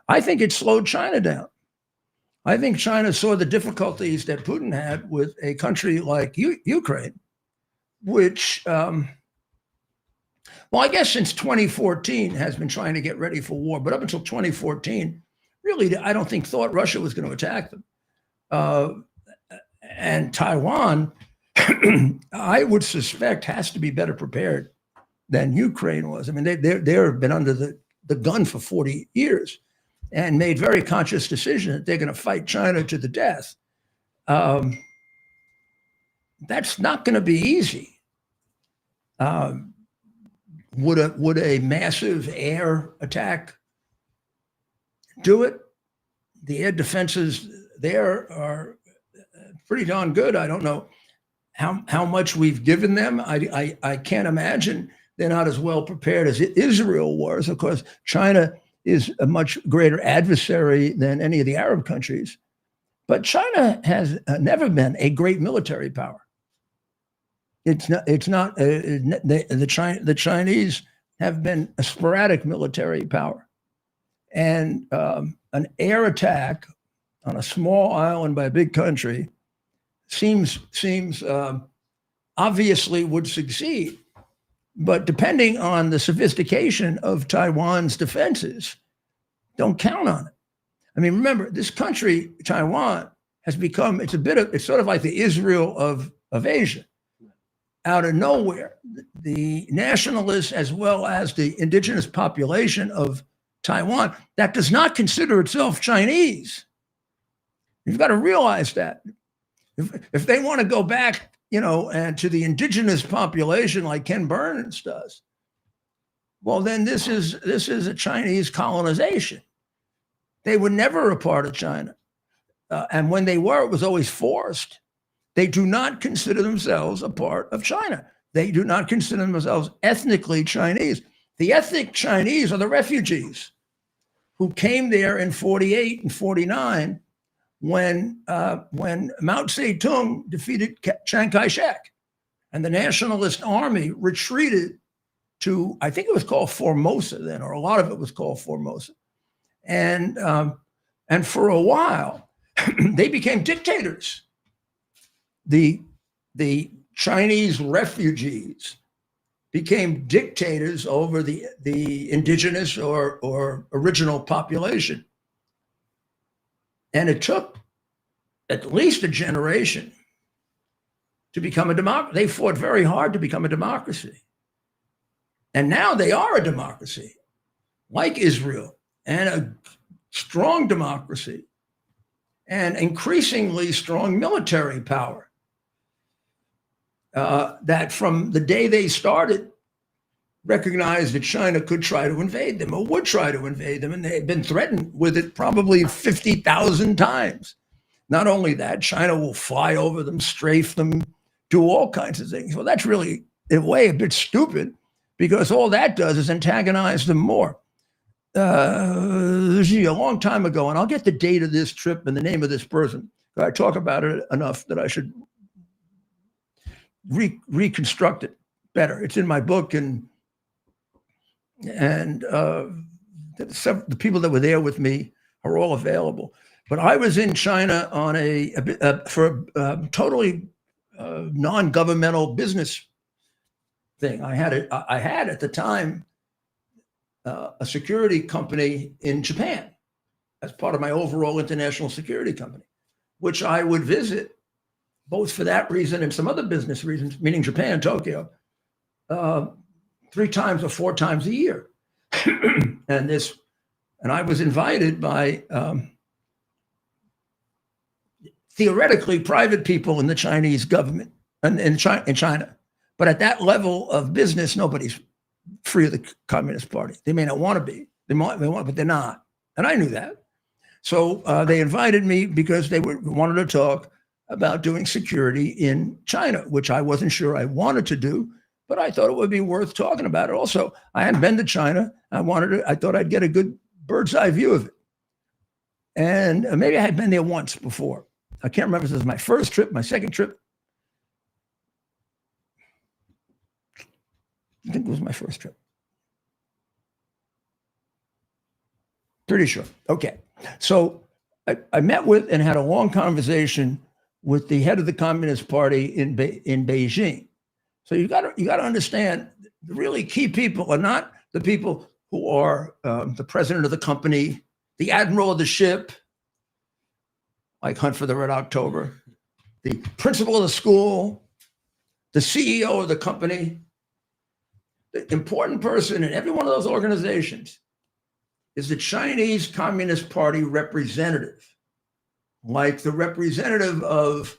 I think it slowed China down. I think China saw the difficulties that Putin had with a country like Ukraine, which, well, I guess since 2014 has been trying to get ready for war. But up until 2014, really, I don't think thought Russia was going to attack them. And Taiwan, I would suspect, has to be better prepared than Ukraine was. I mean, they've been under the gun for 40 years and made very conscious decision that they're going to fight China to the death. That's not going to be easy. Would a massive air attack do it? The air defenses there are pretty darn good. I don't know how much we've given them. I can't imagine they're not as well prepared as Israel was. Of course, China is a much greater adversary than any of the Arab countries. But China has never been a great military power. It's not. The Chinese have been a sporadic military power, and an air attack on a small island by a big country seems obviously would succeed. But depending on the sophistication of Taiwan's defenses, don't count on it. I mean, remember, this country, Taiwan, has become, it's sort of like the Israel of Asia. Out of nowhere, the nationalists, as well as the indigenous population of Taiwan, that does not consider itself Chinese. You've got to realize that. If they want to go back, and to the indigenous population like Ken Burns does, well, then this is a Chinese colonization. They were never a part of China. And when they were, it was always forced. They do not consider themselves a part of China. They do not consider themselves ethnically Chinese. The ethnic Chinese are the refugees who came there in 48 and 49 when Mao Zedong defeated Chiang Kai-shek, and the Nationalist Army retreated to, I think it was called Formosa then, or a lot of it was called Formosa. And for a while, they became dictators. The Chinese refugees became dictators over the indigenous or original population. And it took at least a generation to become a democracy. They fought very hard to become a democracy. And now they are a democracy, like Israel, and a strong democracy, and increasingly strong military power. That from the day they started, recognized that China could try to invade them or would try to invade them, and they had been threatened with it probably 50,000 times. Not only that, China will fly over them, strafe them, do all kinds of things. Well, that's really, in a way, a bit stupid, because all that does is antagonize them more. This is a long time ago, and I'll get the date of this trip and the name of this person. I talk about it enough that I should reconstruct it better. It's in my book, and the people that were there with me are all available. But I was in China on for a totally non-governmental business thing. I had at the time a security company in Japan as part of my overall international security company, which I would visit both for that reason and some other business reasons, meaning Japan, Tokyo, 3 times or 4 times a year. and I was invited by theoretically private people in the Chinese government and in China. But at that level of business, nobody's free of the Communist Party. They may not want to be. They want, but they're not. And I knew that. So they invited me because they wanted to talk about doing security in China, which I wasn't sure I wanted to do, but I thought it would be worth talking about it. Also, I hadn't been to China. I thought I'd get a good bird's eye view of it. And maybe I had been there once before. I can't remember if this was my first trip, my second trip. I think it was my first trip. Pretty sure. Okay. So I met with and had a long conversation with the head of the Communist Party in Beijing. So you got to understand, the really key people are not the people who are the president of the company, the admiral of the ship, like Hunt for the Red October, the principal of the school, the CEO of the company. The important person in every one of those organizations is the Chinese Communist Party representative, like the representative of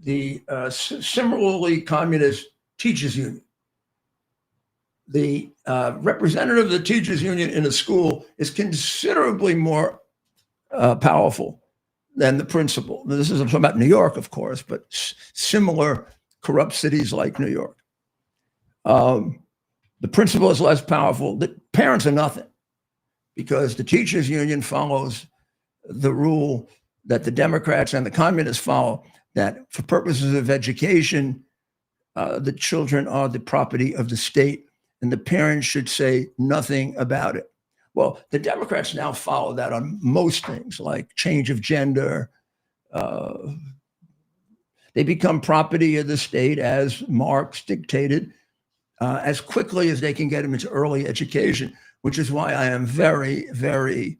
the similarly communist teachers union. The representative of the teachers union in a school is considerably more powerful than the principal. Now, this is about New York, of course, but similar corrupt cities like New York. The principal is less powerful. The parents are nothing, because the teachers union follows the rule that the Democrats and the communists follow, that for purposes of education, the children are the property of the state and the parents should say nothing about it. Well, the Democrats now follow that on most things, like change of gender. They become property of the state, as Marx dictated, as quickly as they can get them into early education, which is why I am very, very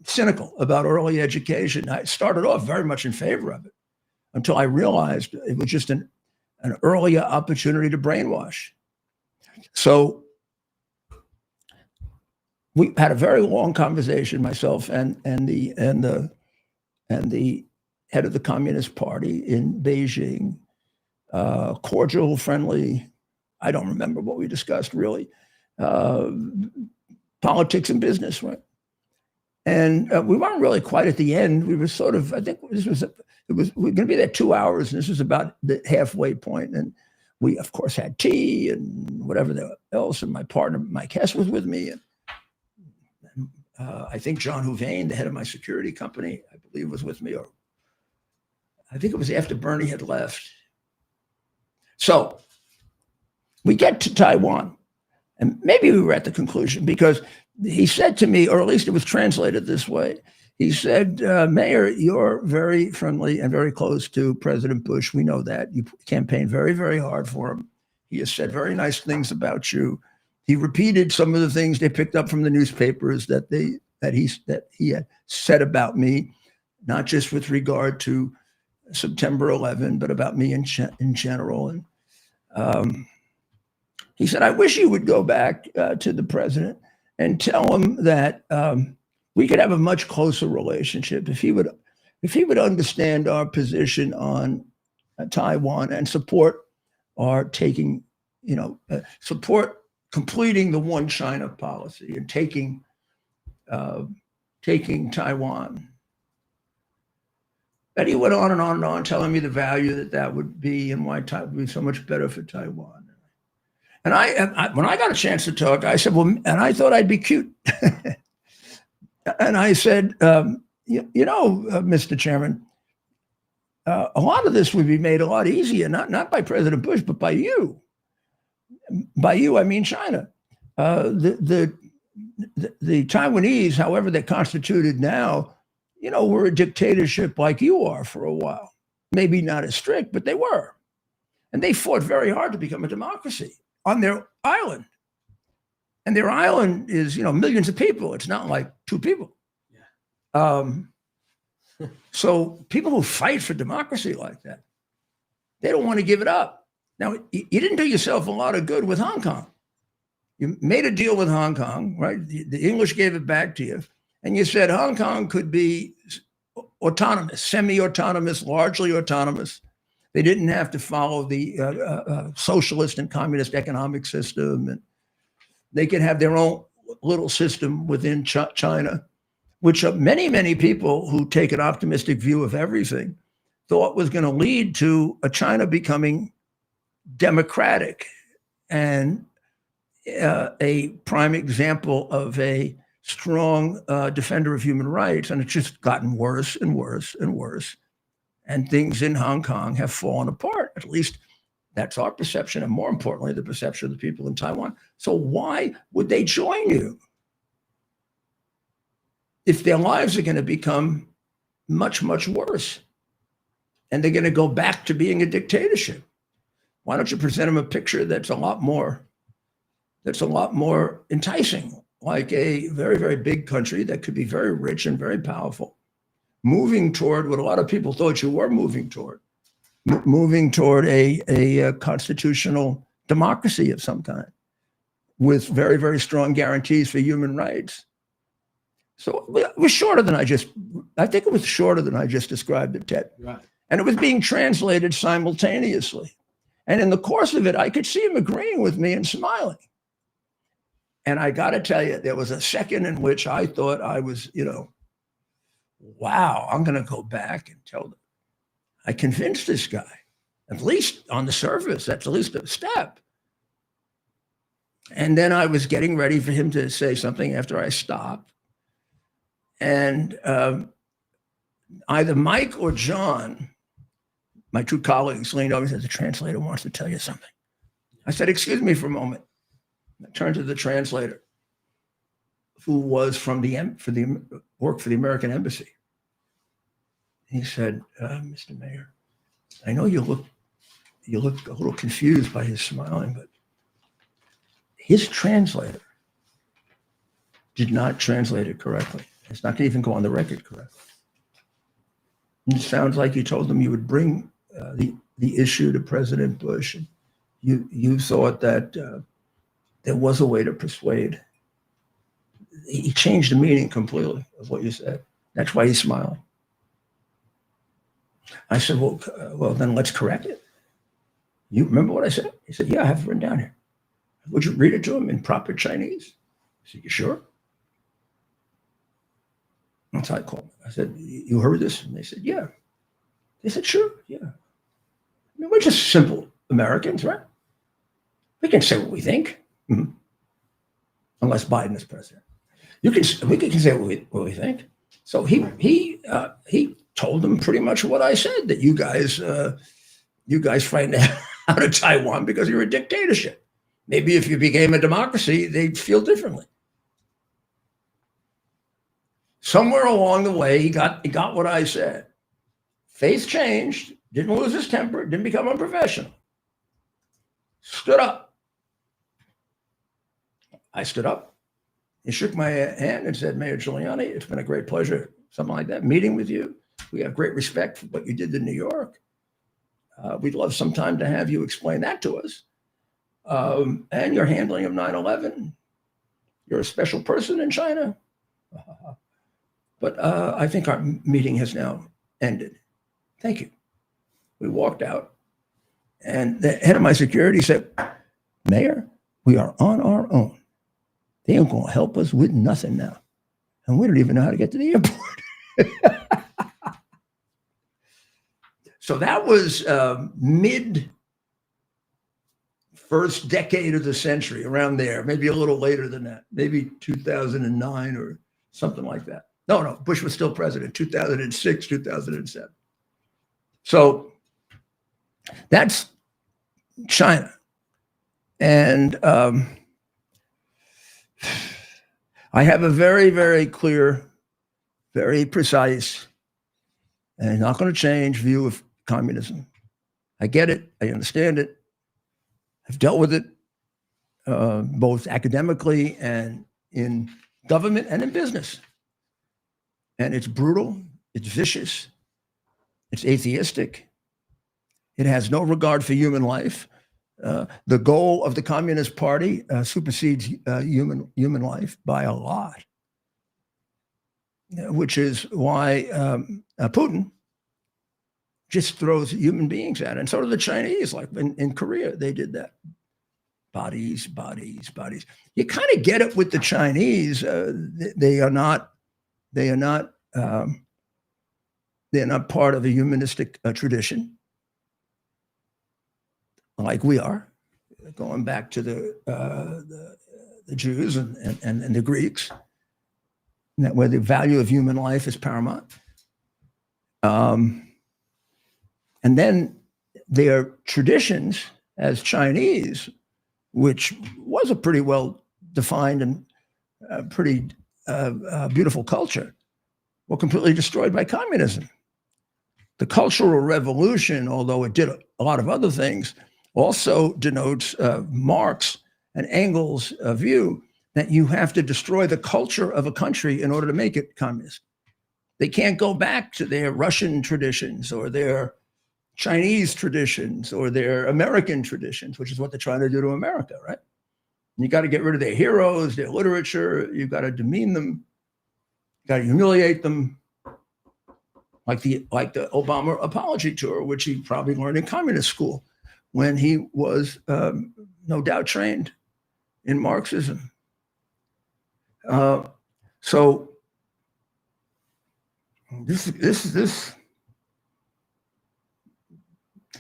cynical about early education. I started off very much in favor of it until I realized it was just an earlier opportunity to brainwash. So we had a very long conversation, myself and the head of the Communist Party in Beijing. Cordial, friendly. I don't remember what we discussed really. Politics and business, right? And we weren't really quite at the end. We were sort of, I think we were going to be there 2 hours, and this was about the halfway point. And we, of course, had tea and whatever else. And my partner, Mike Hess, was with me. And I think John Houvain, the head of my security company, I believe was with me. Or I think it was after Bernie had left. So we get to Taiwan, and maybe we were at the conclusion, because he said to me, or at least it was translated this way. He said, Mayor, you're very friendly and very close to President Bush. We know that. You campaigned very, very hard for him. He has said very nice things about you. He repeated some of the things they picked up from the newspapers that he had said about me, not just with regard to September 11, but about me in general. And he said, I wish you would go back to the president and tell him that we could have a much closer relationship if he would understand our position on Taiwan and support our taking support completing the one China policy and taking Taiwan. And he went on and on and on, telling me the value that would be and why it would be so much better for Taiwan. And when I got a chance to talk, I said, well, and I thought I'd be cute. And I said, Mr. Chairman, a lot of this would be made a lot easier, not by President Bush, but by you. By you, I mean China. The Taiwanese, however they're constituted now, were a dictatorship like you are for a while. Maybe not as strict, but they were. And they fought very hard to become a democracy on their island. And their island is, millions of people. It's not like two people. Yeah. So people who fight for democracy like that, they don't want to give it up. Now, you didn't do yourself a lot of good with Hong Kong. You made a deal with Hong Kong, right? The English gave it back to you. And you said Hong Kong could be autonomous, semi-autonomous, largely autonomous. They didn't have to follow the socialist and communist economic system. And they could have their own little system within China, which many, many people who take an optimistic view of everything thought was going to lead to a China becoming democratic and a prime example of a strong defender of human rights. And it's just gotten worse and worse and worse. And things in Hong Kong have fallen apart. At least that's our perception, and more importantly, the perception of the people in Taiwan. So why would they join you if their lives are going to become much, much worse and they're going to go back to being a dictatorship? Why don't you present them a picture that's a lot more enticing, like a very, very big country that could be very rich and very powerful, moving toward what a lot of people thought you were moving toward, a constitutional democracy of some kind with very, very strong guarantees for human rights. So it was shorter than I think it was shorter than I just described it, Ted. Right. And it was being translated simultaneously. And in the course of it, I could see him agreeing with me and smiling. And I got to tell you, there was a second in which I thought I was, wow, I'm going to go back and tell them. I convinced this guy, at least on the surface, that's at least a step. And then I was getting ready for him to say something after I stopped. And either Mike or John, my two colleagues, leaned over and said, the translator wants to tell you something. I said, excuse me for a moment. I turned to the translator, who was worked for the American Embassy. He said, Mr. Mayor, I know you look a little confused by his smiling, but his translator did not translate it correctly. It's not going to even go on the record correctly. It sounds like you told them you would bring the issue to President Bush. And you thought that there was a way to persuade. He changed the meaning completely of what you said. That's why he's smiling. I said, well, then let's correct it. You remember what I said? He said, yeah, I have it written down here. Would you read it to him in proper Chinese? I said, you sure? That's how I called him. I said, you heard this? And they said, yeah. They said, sure, yeah. I mean, we're just simple Americans, right? We can say what we think. Mm-hmm. Unless Biden is president. We can say what we think. So he told them pretty much what I said, that you guys frightened out of Taiwan because you're a dictatorship. Maybe if you became a democracy, they'd feel differently. Somewhere along the way, he got what I said. Face changed, didn't lose his temper, didn't become unprofessional. Stood up. I stood up. He shook my hand and said, Mayor Giuliani, it's been a great pleasure, something like that, meeting with you. We have great respect for what you did in New York. We'd love sometime to have you explain that to us. And your handling of 9/11. You're a special person in China. But I think our meeting has now ended. Thank you. We walked out. And the head of my security said, Mayor, we are on our own. They ain't going to help us with nothing now. And we don't even know how to get to the airport. So that was mid first decade of the century, around there, maybe a little later than that, maybe 2009 or something like that. No, Bush was still president, 2006, 2007. So that's China. And I have a very, very clear, very precise, and not going to change view of communism. I get it. I understand it. I've dealt with it both academically and in government and in business. And it's brutal. It's vicious. It's atheistic. It has no regard for human life. The goal of the Communist Party supersedes human life by a lot, which is why Putin just throws human beings at it. And so do the Chinese, like in Korea, they did that. Bodies, bodies, bodies. You kind of get it with the Chinese. They are not part of a humanistic tradition like we are, going back to the Jews and the Greeks, where the value of human life is paramount. And then their traditions as Chinese, which was a pretty well defined and pretty beautiful culture, were completely destroyed by communism. The Cultural Revolution, although it did a lot of other things, also denotes Marx and Engels' view that you have to destroy the culture of a country in order to make it communist. They can't go back to their Russian traditions or their Chinese traditions or their American traditions, which is what they're trying to do to America, right? And you got to get rid of their heroes, their literature. You got to demean them. You got to humiliate them, like the Obama apology tour, which he probably learned in communist school when he was no doubt trained in Marxism. So this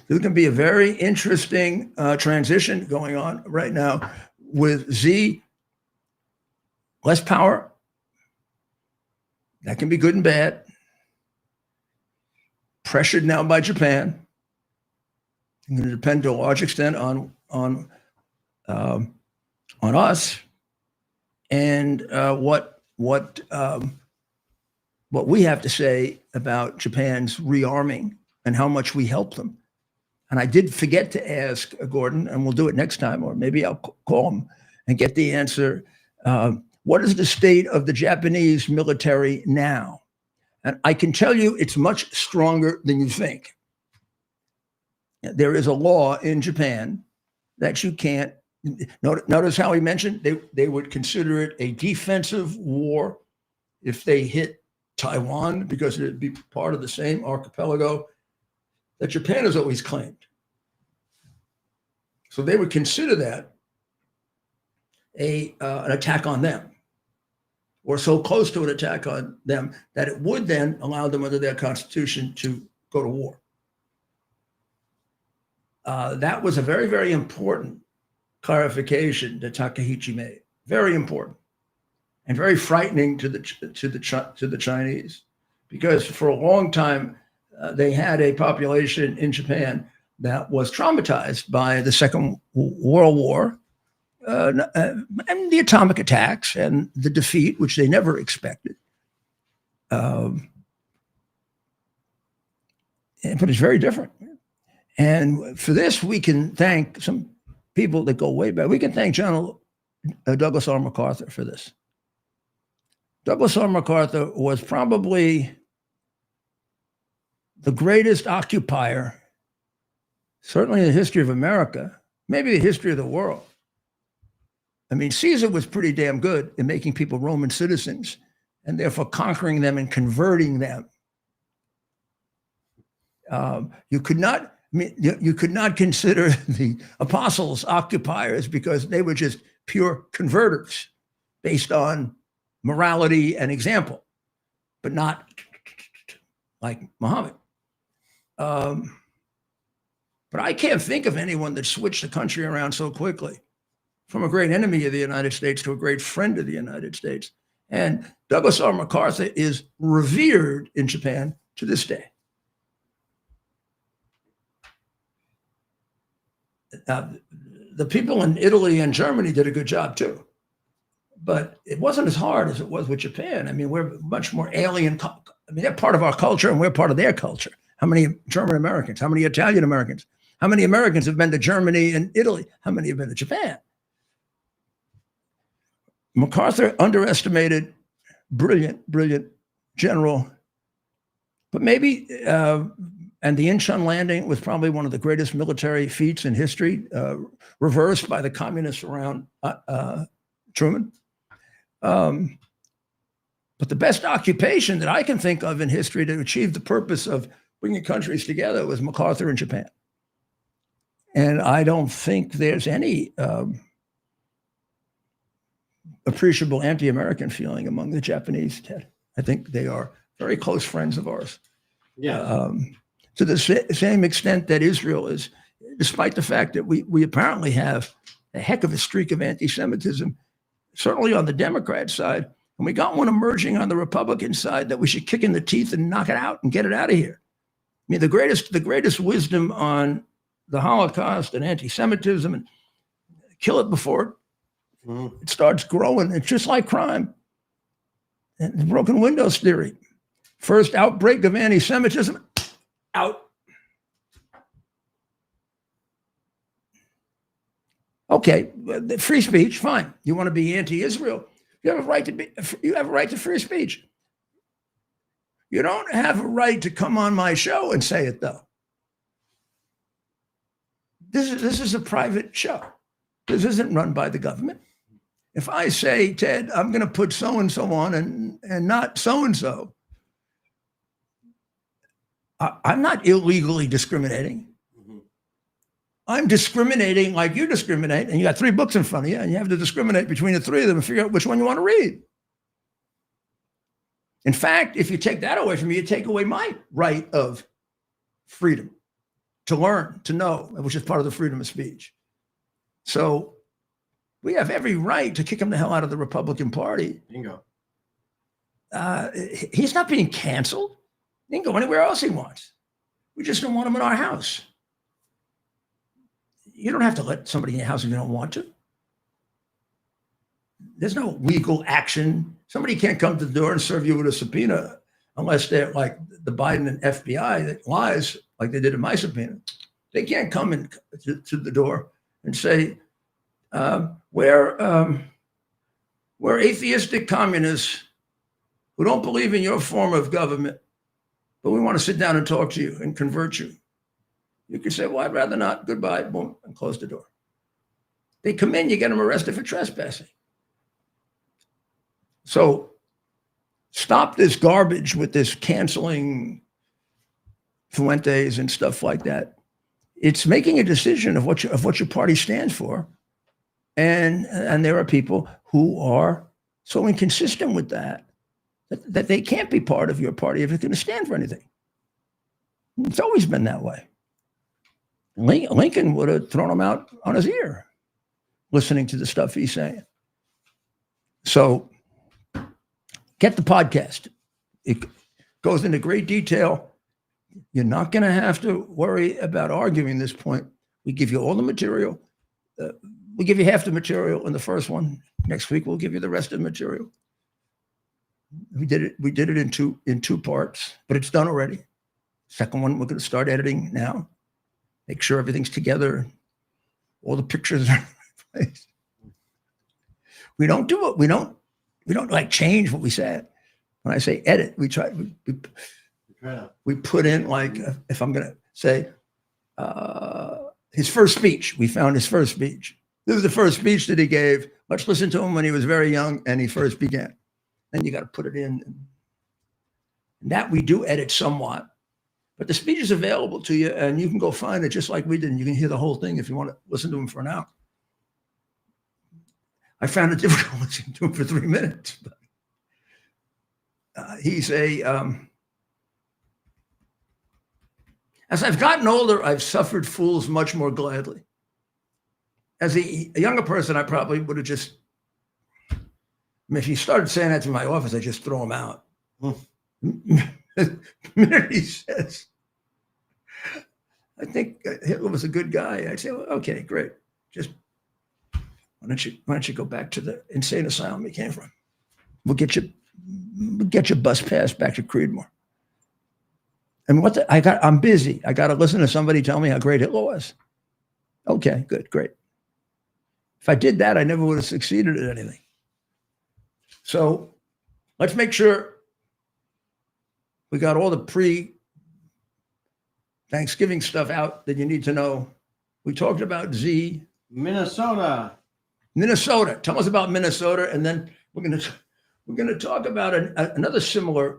can be a very interesting transition going on right now with Xi. Less power. That can be good and bad. Pressured now by Japan. It's going to depend to a large extent on us and what we have to say about Japan's rearming and how much we help them. And I did forget to ask Gordon, and we'll do it next time, or maybe I'll call him and get the answer. What is the state of the Japanese military now? And I can tell you it's much stronger than you think. There is a law in Japan that you can't, notice how he mentioned they would consider it a defensive war if they hit Taiwan, because it'd be part of the same archipelago that Japan has always claimed. So they would consider that an attack on them, or so close to an attack on them that it would then allow them under their constitution to go to war. That was a very, very important clarification that Takaichi made. Very important and very frightening to the Chinese, because for a long time they had a population in Japan that was traumatized by the Second World War and the atomic attacks and the defeat, which they never expected. But it's very different. And for this, we can thank some people that go way back. We can thank General Douglas R. MacArthur for this. Douglas R. MacArthur was probably the greatest occupier, certainly in the history of America, maybe the history of the world. I mean, Caesar was pretty damn good in making people Roman citizens and therefore conquering them and converting them. You could not I mean, you could not consider the apostles occupiers because they were just pure converters based on morality and example, but not like Muhammad. But I can't think of anyone that switched the country around so quickly from a great enemy of the United States to a great friend of the United States. And Douglas R. MacArthur is revered in Japan to this day. The people in Italy and Germany did a good job too, but it wasn't as hard as it was with Japan. I mean, we're much more alien. I mean, they're part of our culture and we're part of their culture. How many German Americans? How many Italian Americans? How many Americans have been to Germany and Italy? How many have been to Japan? MacArthur underestimated, brilliant general, but maybe, and the Incheon landing was probably one of the greatest military feats in history, reversed by the communists around Truman. But the best occupation that I can think of in history to achieve the purpose of bringing countries together was MacArthur in Japan. And I don't think there's any appreciable anti-American feeling among the Japanese, Ted. I think they are very close friends of ours. Yeah. To the same extent that Israel is, despite the fact that we apparently have a heck of a streak of anti-Semitism, certainly on the Democrat side, and we got one emerging on the Republican side that we should kick in the teeth and knock it out and get it out of here. I mean, the greatest wisdom on the Holocaust and anti-Semitism and kill it before it starts growing. It's just like crime. And the broken windows theory. First outbreak of anti-Semitism, out. Okay, free speech, fine. You want to be anti-Israel? You have a right to free speech. You don't have a right to come on my show and say it, though. This is a private show. This isn't run by the government. If I say, Ted, I'm going to put so-and-so on and not so-and-so, I'm not illegally discriminating. I'm discriminating like you discriminate, and you got 3 books in front of you, and you have to discriminate between the 3 of them and figure out which one you want to read. In fact, if you take that away from me, you take away my right of freedom to learn, to know, which is part of the freedom of speech. So we have every right to kick him the hell out of the Republican Party. Bingo. He's not being canceled. He can go anywhere else he wants. We just don't want him in our house. You don't have to let somebody in your house if you don't want to. There's no legal action. Somebody can't come to the door and serve you with a subpoena unless they're like the Biden and FBI that lies like they did in my subpoena. They can't come in to the door and say, we're atheistic communists who don't believe in your form of government, but we want to sit down and talk to you and convert you. You can say, well, I'd rather not. Goodbye, boom, and close the door. They come in, you get them arrested for trespassing. So stop this garbage with this canceling Fuentes and stuff like that. It's making a decision of what your party stands for. And there are people who are so inconsistent with that they can't be part of your party if it's going to stand for anything. It's always been that way. Lincoln would have thrown him out on his ear listening to the stuff he's saying. So get the podcast. It goes into great detail. You're not going to have to worry about arguing this point. We give you all the material. We give you half the material in the first one. Next week, we'll give you the rest of the material. We did it in two parts, but it's done already. Second one, we're going to start editing now. Make sure everything's together. All the pictures are in place. We don't do it. We don't like change what we said. When I say edit, we put in, like, if I'm going to say his first speech, we found his first speech. This is the first speech that he gave. Let's listen to him when he was very young and he first began. Then you got to put it in. And that we do edit somewhat. But the speech is available to you, and you can go find it just like we did. And you can hear the whole thing if you want to listen to him for an hour. I found it difficult listening to him for 3 minutes. But, he's as I've gotten older, I've suffered fools much more gladly. As a younger person, I probably would have just, I mean, if he started saying that to my office, I'd just throw him out. The minute he says, I think Hitler was a good guy, I'd say, well, okay, great. Just, why don't you go back to the insane asylum you came from? We'll get your bus pass back to Creedmoor. And I'm busy. I got to listen to somebody tell me how great Hitler was. Okay, good, great. If I did that, I never would have succeeded at anything. So let's make sure we got all the pre-Thanksgiving stuff out that you need to know. We talked about Minnesota. Tell us about Minnesota, and then we're going to talk about another similar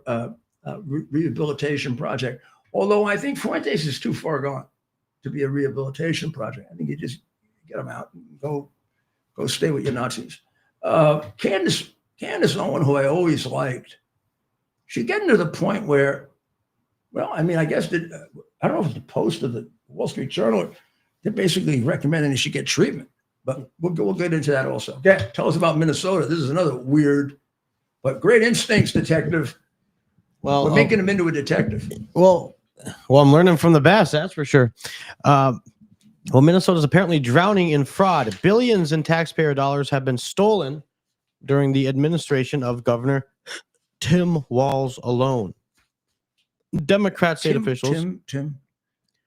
rehabilitation project. Although I think Fuentes is too far gone to be a rehabilitation project. I think you just get them out and go stay with your Nazis. Candace Owen, who I always liked, she's getting to the point where, well, I mean, I guess I don't know if it's the Post or the Wall Street Journal, they're basically recommending she get treatment. But we'll get into that also. Yeah, tell us about Minnesota. This is another weird, but great instincts, detective. Well, we're making him into a detective. Well, I'm learning from the best, that's for sure. Well, Minnesota's apparently drowning in fraud. Billions in taxpayer dollars have been stolen during the administration of Governor Tim Walz alone. Democrat state officials.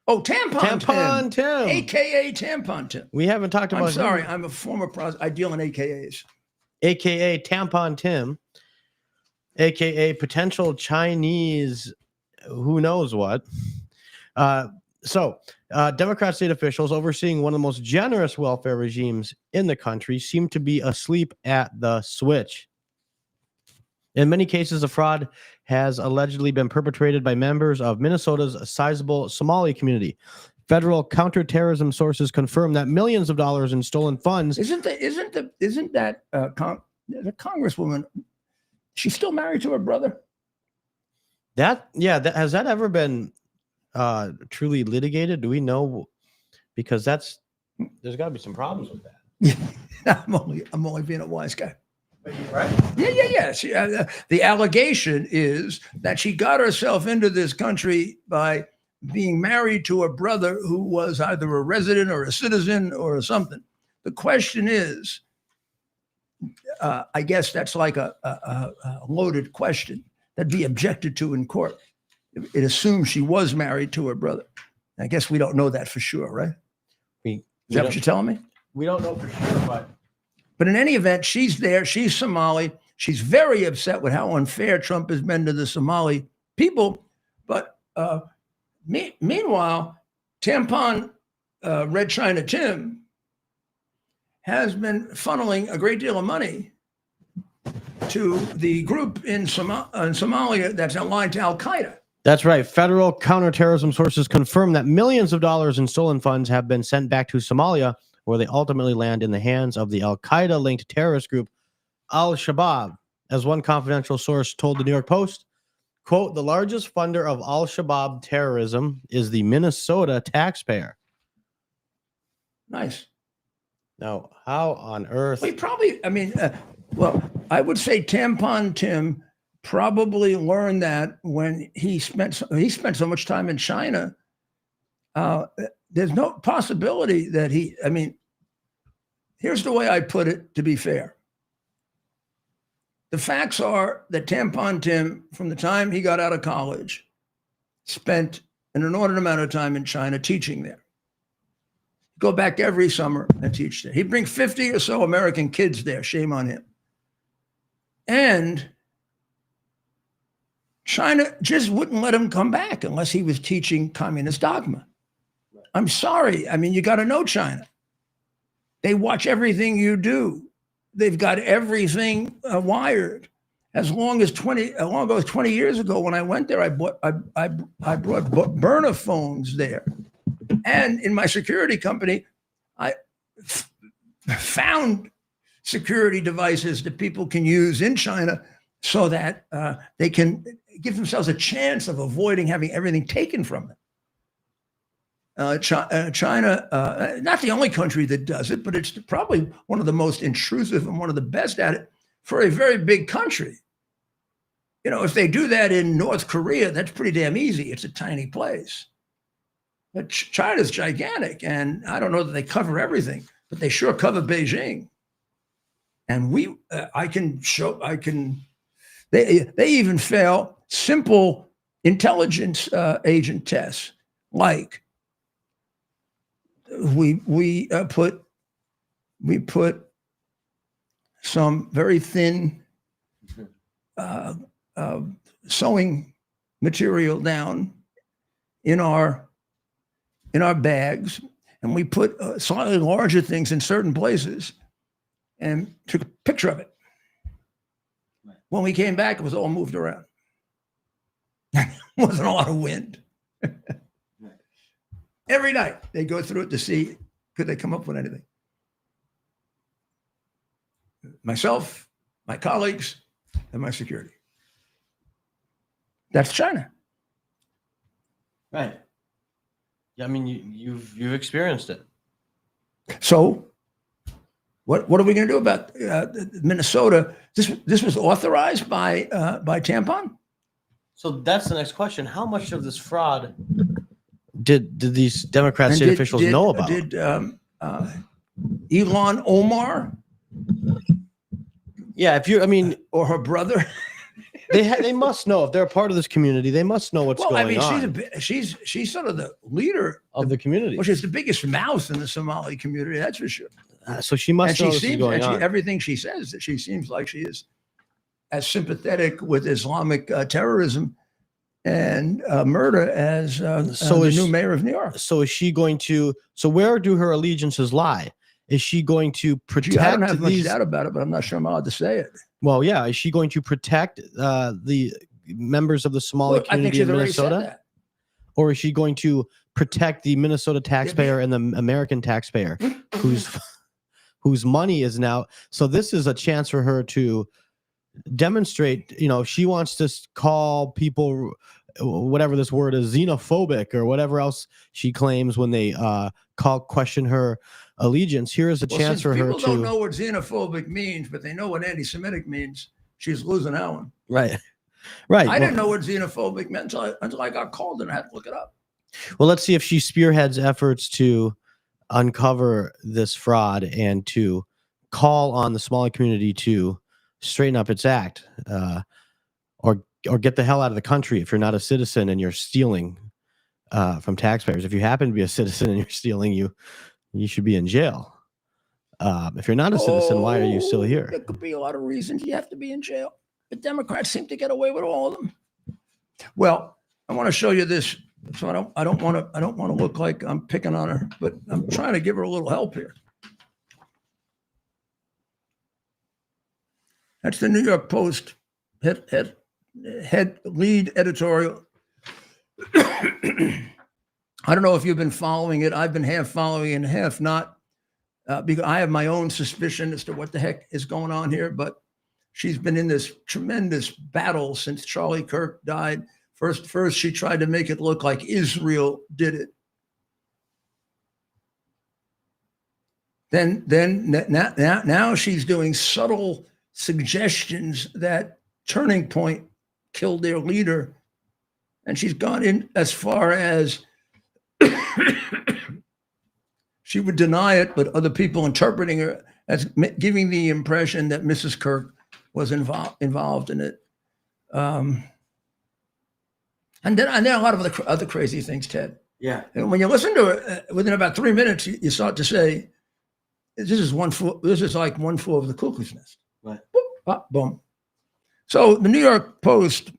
Oh, Tampon Tim. AKA Tampon Tim. We haven't talked about I'm sorry, I'm a former I deal in AKAs. AKA Tampon Tim. AKA potential Chinese, who knows what. Democrat state officials overseeing one of the most generous welfare regimes in the country seem to be asleep at the switch. In many cases, the fraud has allegedly been perpetrated by members of Minnesota's sizable Somali community. Federal counterterrorism sources confirm that millions of dollars in stolen funds. Isn't that the congresswoman? She's still married to her brother. Has that ever been truly litigated? Do we know? Because there's got to be some problems with that. I'm only being a wise guy. Right? Yeah. The allegation is that she got herself into this country by being married to a brother who was either a resident or a citizen or something. The question is, I guess that's like a loaded question that'd be objected to in court. It assumes she was married to her brother. I guess we don't know that for sure, right? Is that what you're telling me? We don't know for sure, But in any event, she's there. She's Somali. She's very upset with how unfair Trump has been to the Somali people. But meanwhile, Tampon Red China Tim has been funneling a great deal of money to the group in Somalia that's aligned to Al-Qaeda. That's right. Federal counterterrorism sources confirm that millions of dollars in stolen funds have been sent back to Somalia, where they ultimately land in the hands of the Al-Qaeda-linked terrorist group Al-Shabaab. As one confidential source told the New York Post, quote, the largest funder of Al-Shabaab terrorism is the Minnesota taxpayer. Nice. Now, how on earth? I would say Tampon Tim probably learned that when he spent so much time in China. There's no possibility that here's the way I put it to be fair. The facts are that Tampon Tim, from the time he got out of college, spent an inordinate amount of time in China teaching there. Go back every summer and teach there. He'd bring 50 or so American kids there. Shame on him. And China just wouldn't let him come back unless he was teaching communist dogma. I'm sorry. You got to know China. They watch everything you do. They've got everything wired. as long as 20 years ago when I went there, I brought burner phones there. And in my security company, I found security devices that people can use in China so that they can give themselves a chance of avoiding having everything taken from them. China, not the only country that does it, but it's probably one of the most intrusive and one of the best at it for a very big country. You know, if they do that in North Korea, that's pretty damn easy. It's a tiny place. But China's gigantic, and I don't know that they cover everything, but they sure cover Beijing. And they even fail simple intelligence agent tests, like we put some very thin sewing material down in our bags, and we put slightly larger things in certain places and took a picture of it. Right. When we came back, it was all moved around. Wasn't a lot of wind. Right. Every night they go through it to see, could they come up with anything? Myself, my colleagues, and my security. That's China. Right. Yeah, I mean, you've experienced it. So, what are we going to do about Minnesota? This was authorized by Tampon. So that's the next question. How much of this fraud did these Democrat state officials know about? Did Elon Omar? Yeah, or her brother. They must know. If they're a part of this community, they must know what's going on. She's sort of the leader of the community. Well, she's the biggest mouth in the Somali community, that's for sure. So she must know what's going on. Everything she says, that she seems like she is as sympathetic with Islamic terrorism and murder as the new mayor of New York. So is she going to? So where do her allegiances lie? Is she going to protect? I don't have much doubt about it, but I'm not sure I'm allowed to say it. Well, yeah. Is she going to protect the members of the Somali community in Minnesota? Or is she going to protect the Minnesota taxpayer and the American taxpayer whose money is now? So this is a chance for her to demonstrate, she wants to call people, whatever this word is, xenophobic or whatever else she claims when they question her allegiance. Here is a chance for her to. People don't know what xenophobic means, but they know what anti-Semitic means. She's losing that one. Right. I didn't know what xenophobic meant until I got called and I had to look it up. Well, let's see if she spearheads efforts to uncover this fraud and to call on the Somali community to straighten up its act, or get the hell out of the country if you're not a citizen and you're stealing from taxpayers. If you happen to be a citizen and you're stealing, you should be in jail. If you're not a citizen, why are you still here? There could be a lot of reasons you have to be in jail. The Democrats seem to get away with all of them. Well, I want to show you this. So I don't want to look like I'm picking on her, but I'm trying to give her a little help here. That's the New York Post head lead editorial. I don't know if you've been following it. I've been half following and half not, because I have my own suspicion as to what the heck is going on here. But she's been in this tremendous battle since Charlie Kirk died. First, she tried to make it look like Israel did it. Now she's doing subtle suggestions that Turning Point killed their leader, and she's gone in as far as she would deny it, but other people interpreting her as giving the impression that Mrs. Kirk was involved in it. And then a lot of other crazy things, Ted. Yeah. And when you listen to it, within about 3 minutes, you start to say, "This is like one floor of the cuckoo's nest." Right. Boop, pop, boom. So the New York Post.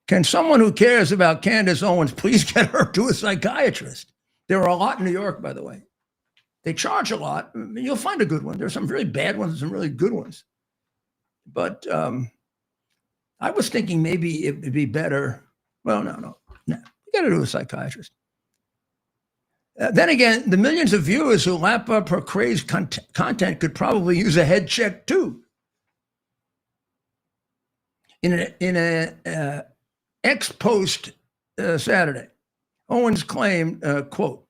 Can someone who cares about Candace Owens please get her to a psychiatrist? There are a lot in New York, by the way. They charge a lot. You'll find a good one. There's some really bad ones and some really good ones. But I was thinking maybe it would be better. Well, no. We got to do a psychiatrist. Then again, the millions of viewers who lap up her crazed content could probably use a head check too. In a ex post Saturday, Owens claimed, quote,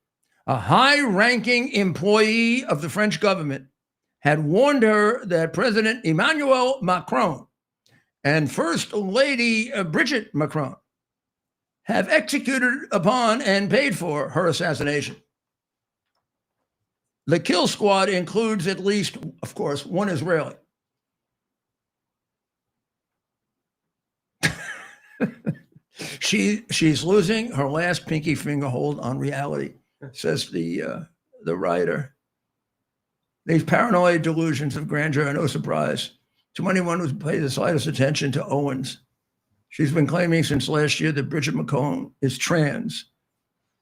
a high-ranking employee of the French government had warned her that President Emmanuel Macron and First Lady Brigitte Macron have executed upon and paid for her assassination. The kill squad includes at least, of course, one Israeli. She's losing her last pinky finger hold on reality, says the writer. These paranoid delusions of grandeur are no surprise to anyone who's paid the slightest attention to Owens. She's been claiming since last year that Brigitte Macron is trans,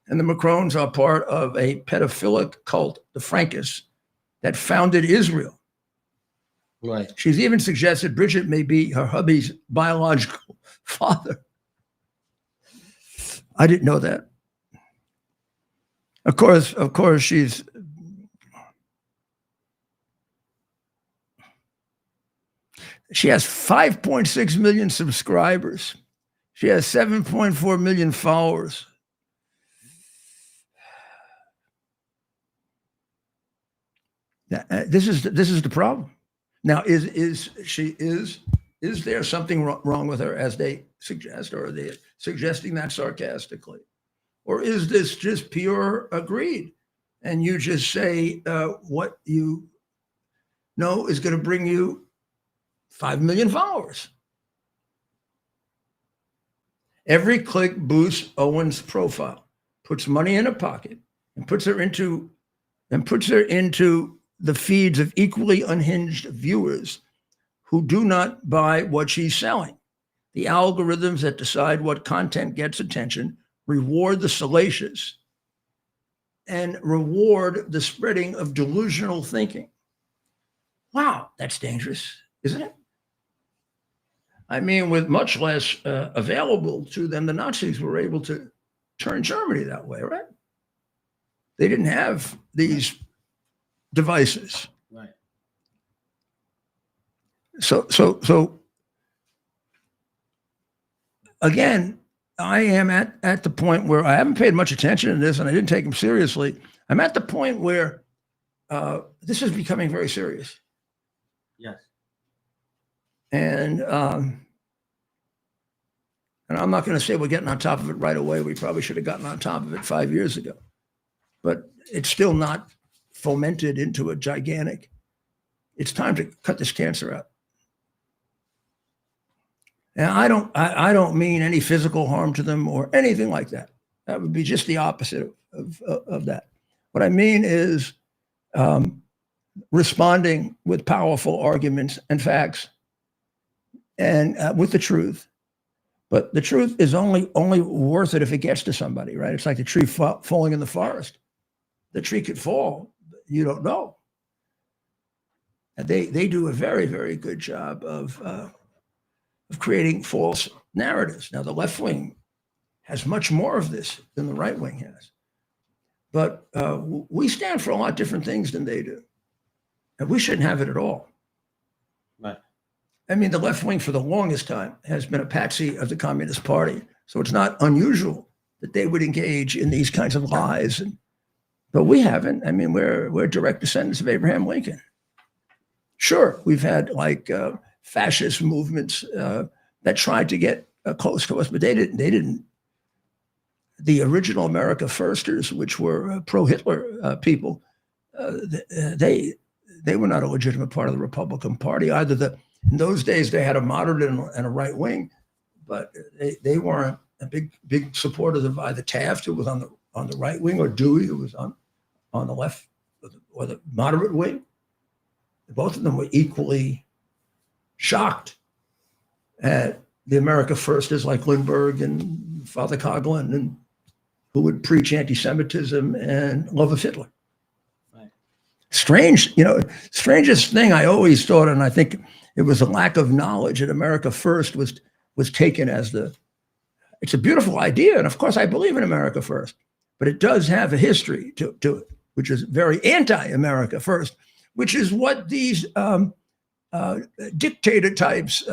and the Macrons are part of a pedophilic cult, the Frankists, that founded Israel. Right. She's even suggested Brigitte may be her hubby's biological father. I didn't know that. Of course, she has 5.6 million subscribers. She has 7.4 million followers. This is the problem. Now, is there something wrong with her, as they suggest, or are they suggesting that sarcastically, or is this just pure greed? And you just say what you know is going to bring you 5 million followers. Every click boosts Owens' profile, puts money in her pocket, and puts her into the feeds of equally unhinged viewers who do not buy what she's selling. The algorithms that decide what content gets attention reward the salacious and reward the spreading of delusional thinking. Wow, that's dangerous, isn't it? I mean, with much less available to them, the Nazis were able to turn Germany that way, right? They didn't have these devices. Right. So again, I am at the point where I haven't paid much attention to this, and I didn't take them seriously. I'm at the point where this is becoming very serious. Yes. And I'm not going to say we're getting on top of it right away. We probably should have gotten on top of it 5 years ago. But it's still not fomented into a gigantic. It's time to cut this cancer out. And I don't mean any physical harm to them or anything like that. That would be just the opposite of that. What I mean is responding with powerful arguments and facts and with the truth. But the truth is only worth it if it gets to somebody, right? It's like the tree falling in the forest. The tree could fall, but you don't know. And they do a very, very good job of creating false narratives. Now, the left wing has much more of this than the right wing has. But we stand for a lot different things than they do. And we shouldn't have it at all. Right. I mean, the left wing for the longest time has been a patsy of the Communist Party. So it's not unusual that they would engage in these kinds of lies. But we haven't. I mean, we're direct descendants of Abraham Lincoln. Sure, we've had like fascist movements that tried to get close to us, but they didn't. The original America Firsters, which were pro-Hitler people, they were not a legitimate part of the Republican Party either. In those days, they had a moderate and a right wing, but they weren't a big supporters of either Taft, who was on the right wing, or Dewey, who was on the left or the moderate wing. Both of them were equally shocked at the America Firsters like Lindbergh and Father Coughlin, and who would preach anti-Semitism and love of Hitler. Right. Strange, strangest thing I always thought, and I think it was a lack of knowledge that America First was taken as it's a beautiful idea. And of course, I believe in America First, but it does have a history to it, which is very anti-America First, which is what these dictator types,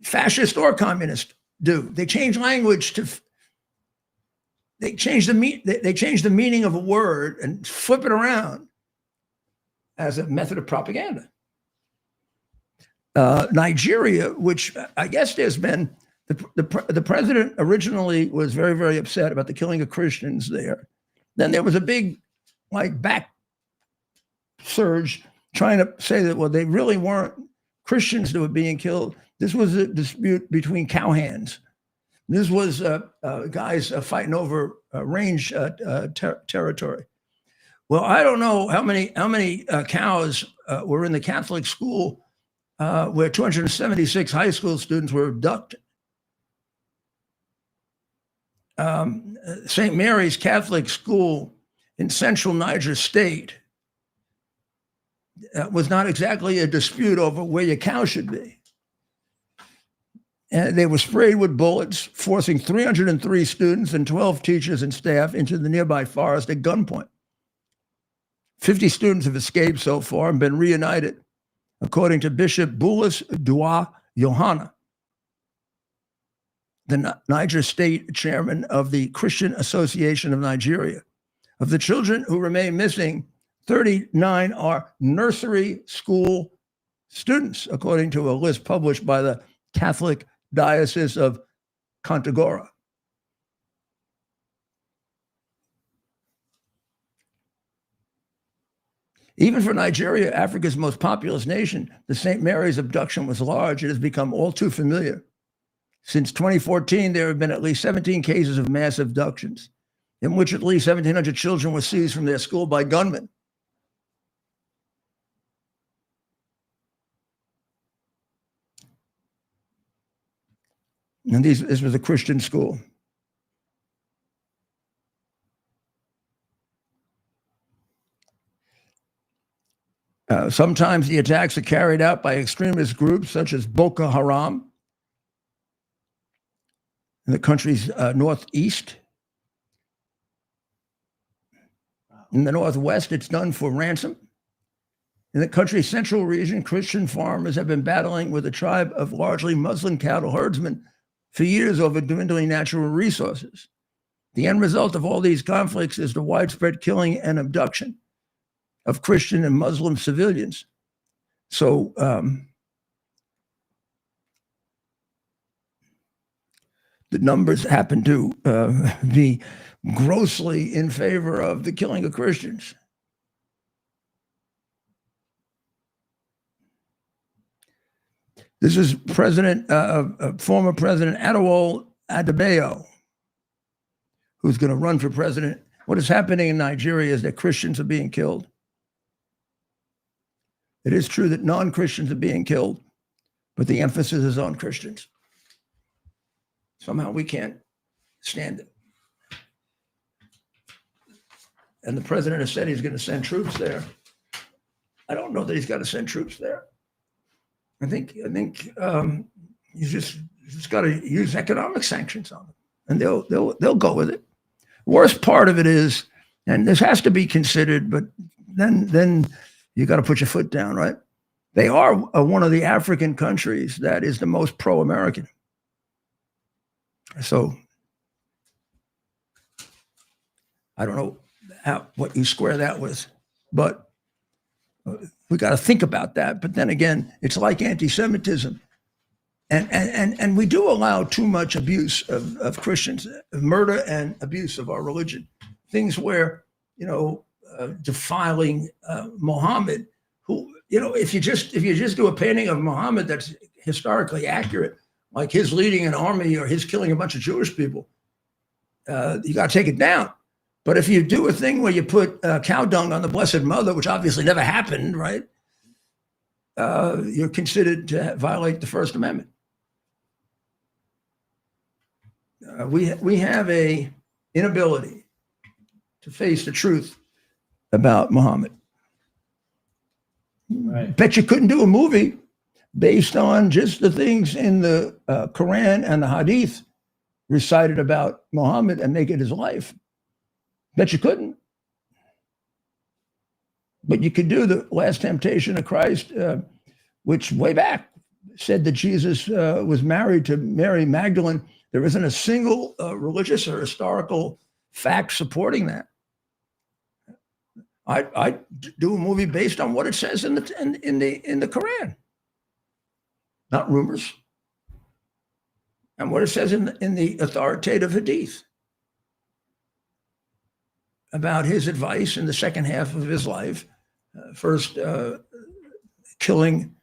fascist or communist, do. They change language they change the meaning of a word and flip it around as a method of propaganda. Nigeria, which I guess there's been the president originally was very, very upset about the killing of Christians there. Then there was a big back surge trying to say that, well, they really weren't Christians that were being killed. This was a dispute between cowhands. This was guys fighting over range territory. Well, I don't know how many cows were in the Catholic school where 276 high school students were abducted. St. Mary's Catholic School in central Niger State was not exactly a dispute over where your cow should be. And they were sprayed with bullets, forcing 303 students and 12 teachers and staff into the nearby forest at gunpoint. 50 students have escaped so far and been reunited, according to Bishop Bulus Dua Yohana, the Niger State chairman of the Christian Association of Nigeria. Of the children who remain missing, 39 are nursery school students, according to a list published by the Catholic Diocese of Kontagora. Even for Nigeria, Africa's most populous nation, the St. Mary's abduction was large. It has become all too familiar. Since 2014, there have been at least 17 cases of mass abductions, in which at least 1,700 children were seized from their school by gunmen. And this was a Christian school. Sometimes the attacks are carried out by extremist groups such as Boko Haram in the country's northeast. In the northwest, it's done for ransom. In the country's central region, Christian farmers have been battling with a tribe of largely Muslim cattle herdsmen for years over dwindling natural resources. The end result of all these conflicts is the widespread killing and abduction of Christian and Muslim civilians. So the numbers happen to be grossly in favor of the killing of Christians. This is former President Adewale Adebayo, who's going to run for president. What is happening in Nigeria is that Christians are being killed. It is true that non-Christians are being killed, but the emphasis is on Christians. Somehow we can't stand it. And the president has said he's going to send troops there. I don't know that he's got to send troops there. I think he's just got to use economic sanctions on them, and they'll go with it. Worst part of it is, and this has to be considered, but then you got to put your foot down, right? They are one of the African countries that is the most pro-American. So I don't know what you square that with, but we got to think about that. But then again, it's like anti-Semitism. And we do allow too much abuse of Christians, murder and abuse of our religion. Things where, defiling Muhammad, who, if you just do a painting of Muhammad that's historically accurate, like his leading an army or his killing a bunch of Jewish people, you got to take it down. But if you do a thing where you put cow dung on the Blessed Mother, which obviously never happened, right? You're considered to violate the First Amendment. We have a inability to face the truth about Muhammad. Right. Bet you couldn't do a movie based on just the things in the Quran and the Hadith recited about Muhammad and make it his life. Bet you couldn't. But you could do the Last Temptation of Christ, which way back said that Jesus was married to Mary Magdalene. There isn't a single religious or historical fact supporting that. I'd do a movie based on what it says in the Quran, not rumors, and what it says in the authoritative Hadith about his advice in the second half of his life, first killing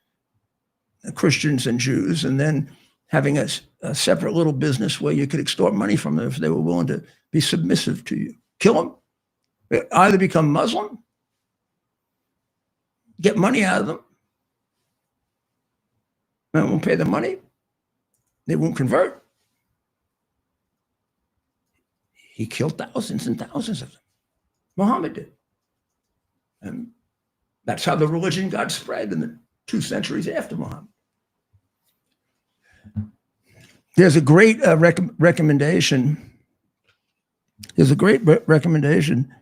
Christians and Jews, and then having a separate little business where you could extort money from them if they were willing to be submissive to you. Kill them. Either become Muslim, get money out of them, and won't pay the money, they won't convert. He killed thousands and thousands of them. Muhammad did. And that's how the religion got spread in the 2 centuries after Muhammad. There's a great recommendation. There's a great recommendation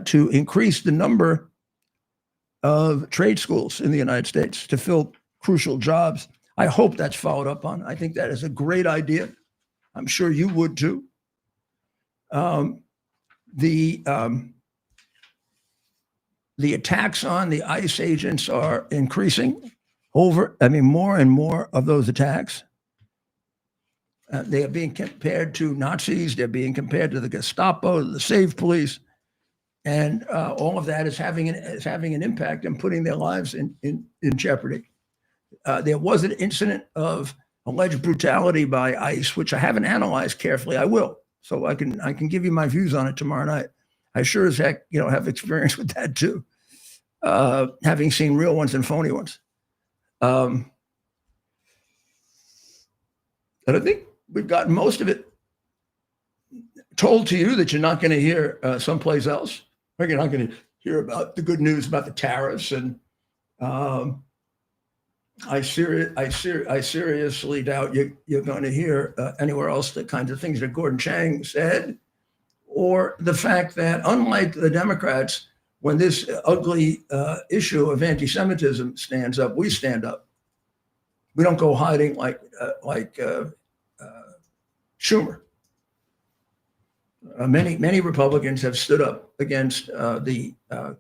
to increase the number of trade schools in the United States to fill crucial jobs. I hope that's followed up on. I think that is a great idea. I'm sure you would too. The attacks on the ICE agents are increasing. More and more of those attacks. They are being compared to Nazis. They're being compared to the Gestapo, the Save Police, and all of that is having an impact and putting their lives in jeopardy. There was an incident of alleged brutality by ICE, which I haven't analyzed carefully. I will, so I can give you my views on it tomorrow night. I sure as heck have experience with that too, having seen real ones and phony ones. And I think we've gotten most of it told to you that you're not going to hear someplace else. Or you're not going to hear about the good news about the tariffs. And I seriously doubt you're going to hear anywhere else the kinds of things that Gordon Chang said, or the fact that unlike the Democrats, when this ugly issue of anti-Semitism stands up, we stand up. We don't go hiding like Schumer. Many Republicans have stood up against the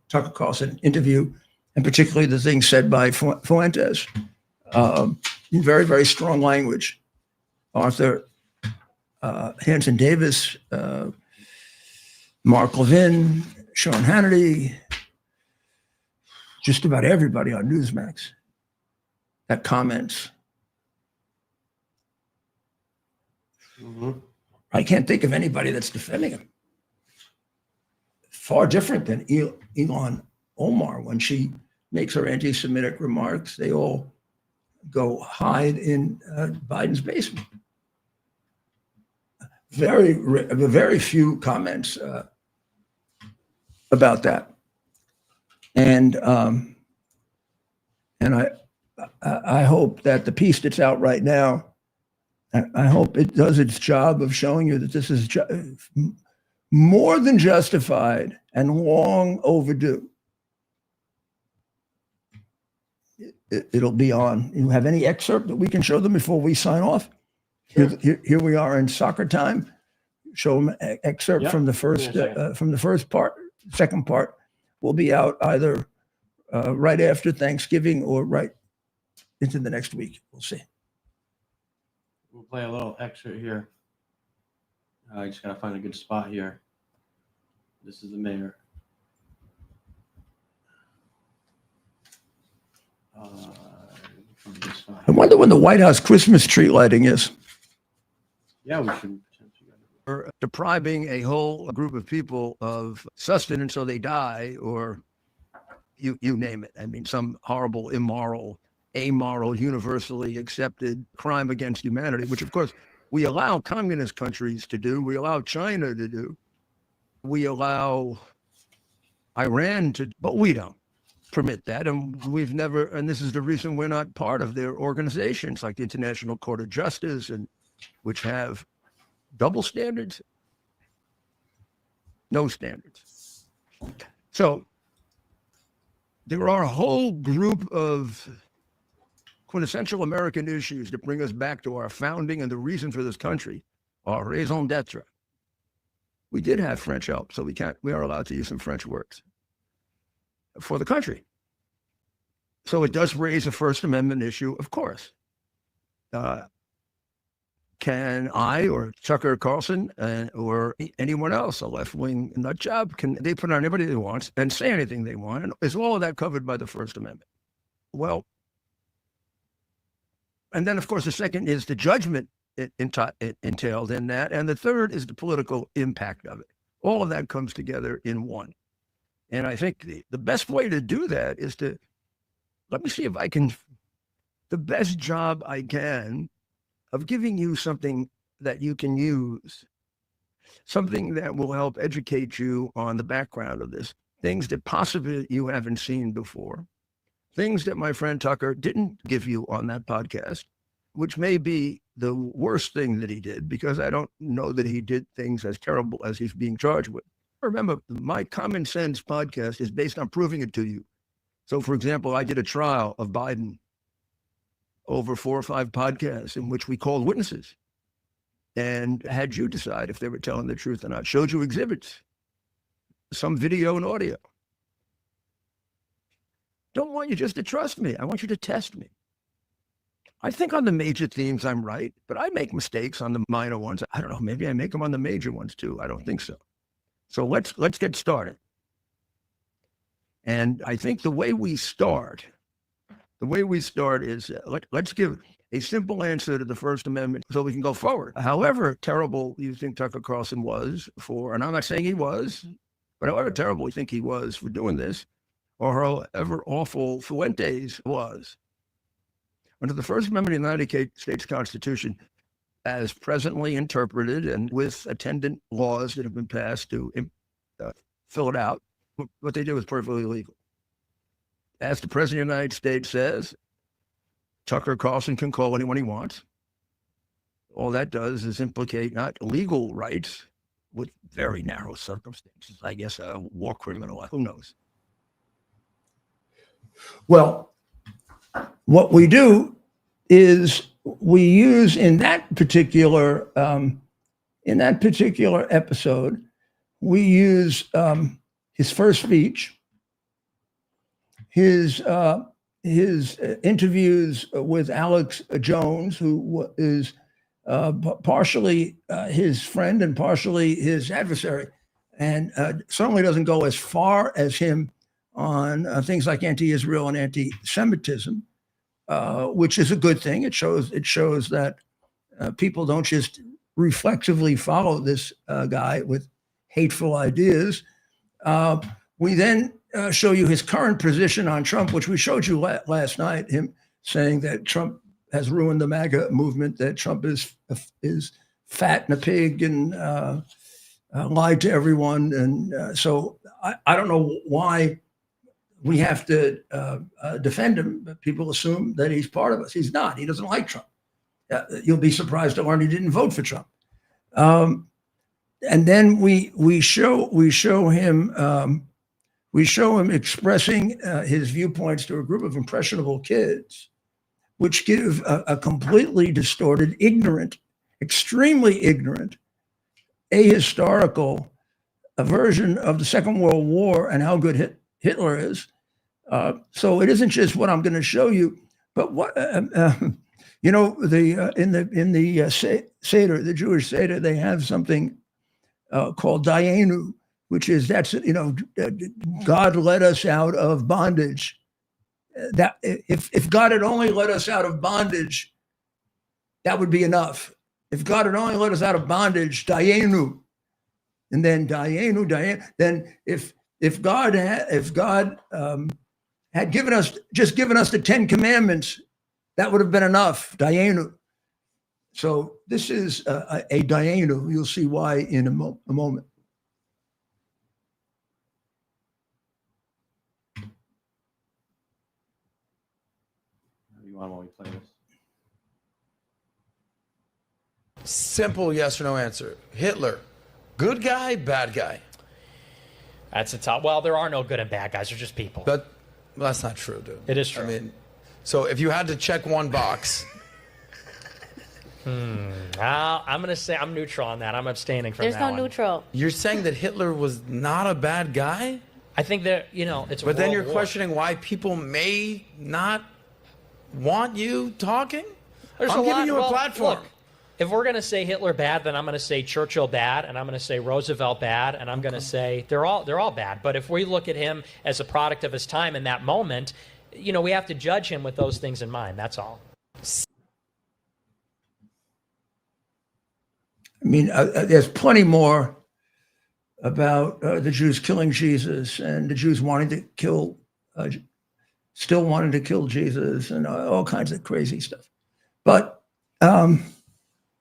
Tucker Carlson interview, and particularly the things said by Fuentes in very, very strong language. Arthur Hanson Davis, Mark Levin, Sean Hannity, just about everybody on Newsmax that comments. Mm-hmm. I can't think of anybody that's defending him. Far different than Ilhan Omar. When she makes her anti-Semitic remarks, they all go hide in Biden's basement. Very few comments about that. And I hope that the piece that's out right now, I hope it does its job of showing you that this is more than justified and long overdue. It'll be on. You have any excerpt that we can show them before we sign off? Sure. Here we are in soccer time. Show them an excerpt from the first part. Second part will be out either right after Thanksgiving or right into the next week. We'll see. We'll play a little excerpt here. I just gotta find a good spot here. This is the mayor. I wonder when the White House Christmas tree lighting is. Yeah, we should. Or depriving a whole group of people of sustenance so they die, or you name it. I mean, some horrible, immoral, amoral, universally accepted crime against humanity, which of course we allow communist countries to do. We allow China to do. We allow Iran to, but we don't permit that. And we've never, and this is the reason we're not part of their organizations like the International Court of Justice, and which have double standards, no standards. So there are a whole group of quintessential American issues that bring us back to our founding and the reason for this country, our raison d'etre. We did have French help, so we are allowed to use some French words for the country. So it does raise a First Amendment issue, of course. Can I or Tucker Carlson or anyone else, a left-wing nut job, can they put on anybody they want and say anything they want? And is all of that covered by the First Amendment? Well, and then, of course, the second is the judgment it entailed in that. And the third is the political impact of it. All of that comes together in one. And I think the best way to do that is to, let me see if I can, the best job I can of giving you something that you can use, something that will help educate you on the background of this, things that possibly you haven't seen before, things that my friend Tucker didn't give you on that podcast, which may be the worst thing that he did, because I don't know that he did things as terrible as he's being charged with. Remember, my Common Sense podcast is based on proving it to you. So, for example, I did a trial of Biden over 4 or 5 podcasts in which we called witnesses and had you decide if they were telling the truth or not. Showed you exhibits, some video and audio. Don't want you just to trust me. I want you to test me. I think on the major themes I'm right, but I make mistakes on the minor ones. I don't know, maybe I make them on the major ones too. I don't think so. So let's get started. And I think the way we start is let's give a simple answer to the First Amendment so we can go forward. However terrible you think Tucker Carlson was for, and I'm not saying he was, but however terrible you think he was for doing this, or however awful Fuentes was, under the First Amendment of the United States Constitution, as presently interpreted and with attendant laws that have been passed to fill it out, what they do is perfectly legal. As the President of the United States says, Tucker Carlson can call anyone he wants. All that does is implicate not legal rights with very narrow circumstances. I guess a war criminal, who knows? Well, what we do is we use in that particular episode, we use his first speech, his interviews with Alex Jones, who is partially his friend and partially his adversary, and certainly doesn't go as far as him on things like anti-Israel and anti-Semitism, which is a good thing. It shows that people don't just reflexively follow this guy with hateful ideas. We then show you his current position on Trump, which we showed you last night, him saying that Trump has ruined the MAGA movement, that Trump is fat and a pig and lied to everyone. And so I don't know why we have to defend him, but people assume that he's part of us. He's not. He doesn't like Trump. You'll be surprised to learn he didn't vote for Trump. And then we show him expressing his viewpoints to a group of impressionable kids, which give a completely distorted, ignorant, extremely ignorant, ahistorical version of the Second World War and how good Hitler is. So it isn't just what I'm going to show you, but what in the Seder, the Jewish Seder, they have something called Dayenu, which is God let us out of bondage. That if God had only let us out of bondage, that would be enough. If God had only let us out of bondage, Dayenu, and then Dayenu, then if God had given us the 10 Commandments, that would have been enough. Dayenu. So this is a Dayenu. You'll see why in a moment. on while we play this? Simple yes or no answer. Hitler, good guy, bad guy? That's a top. Well, there are no good and bad guys. They're just people. But that's not true, dude. It is true. I mean, so if you had to check one box, I'm going to say I'm neutral on that. I'm abstaining from There's that no one. neutral. you're saying that Hitler was not a bad guy? I think that, it's a But then world you're war. questioning why people may not want you talking? There's I'm a giving lot- you a well, platform. Look, if we're going to say Hitler bad, then I'm going to say Churchill bad, and I'm going to say Roosevelt bad, and I'm going to say they're all bad. But if we look at him as a product of his time in that moment, we have to judge him with those things in mind. That's all. I mean, there's plenty more about the Jews killing Jesus and the Jews wanting to kill, still wanting to kill Jesus and all kinds of crazy stuff. But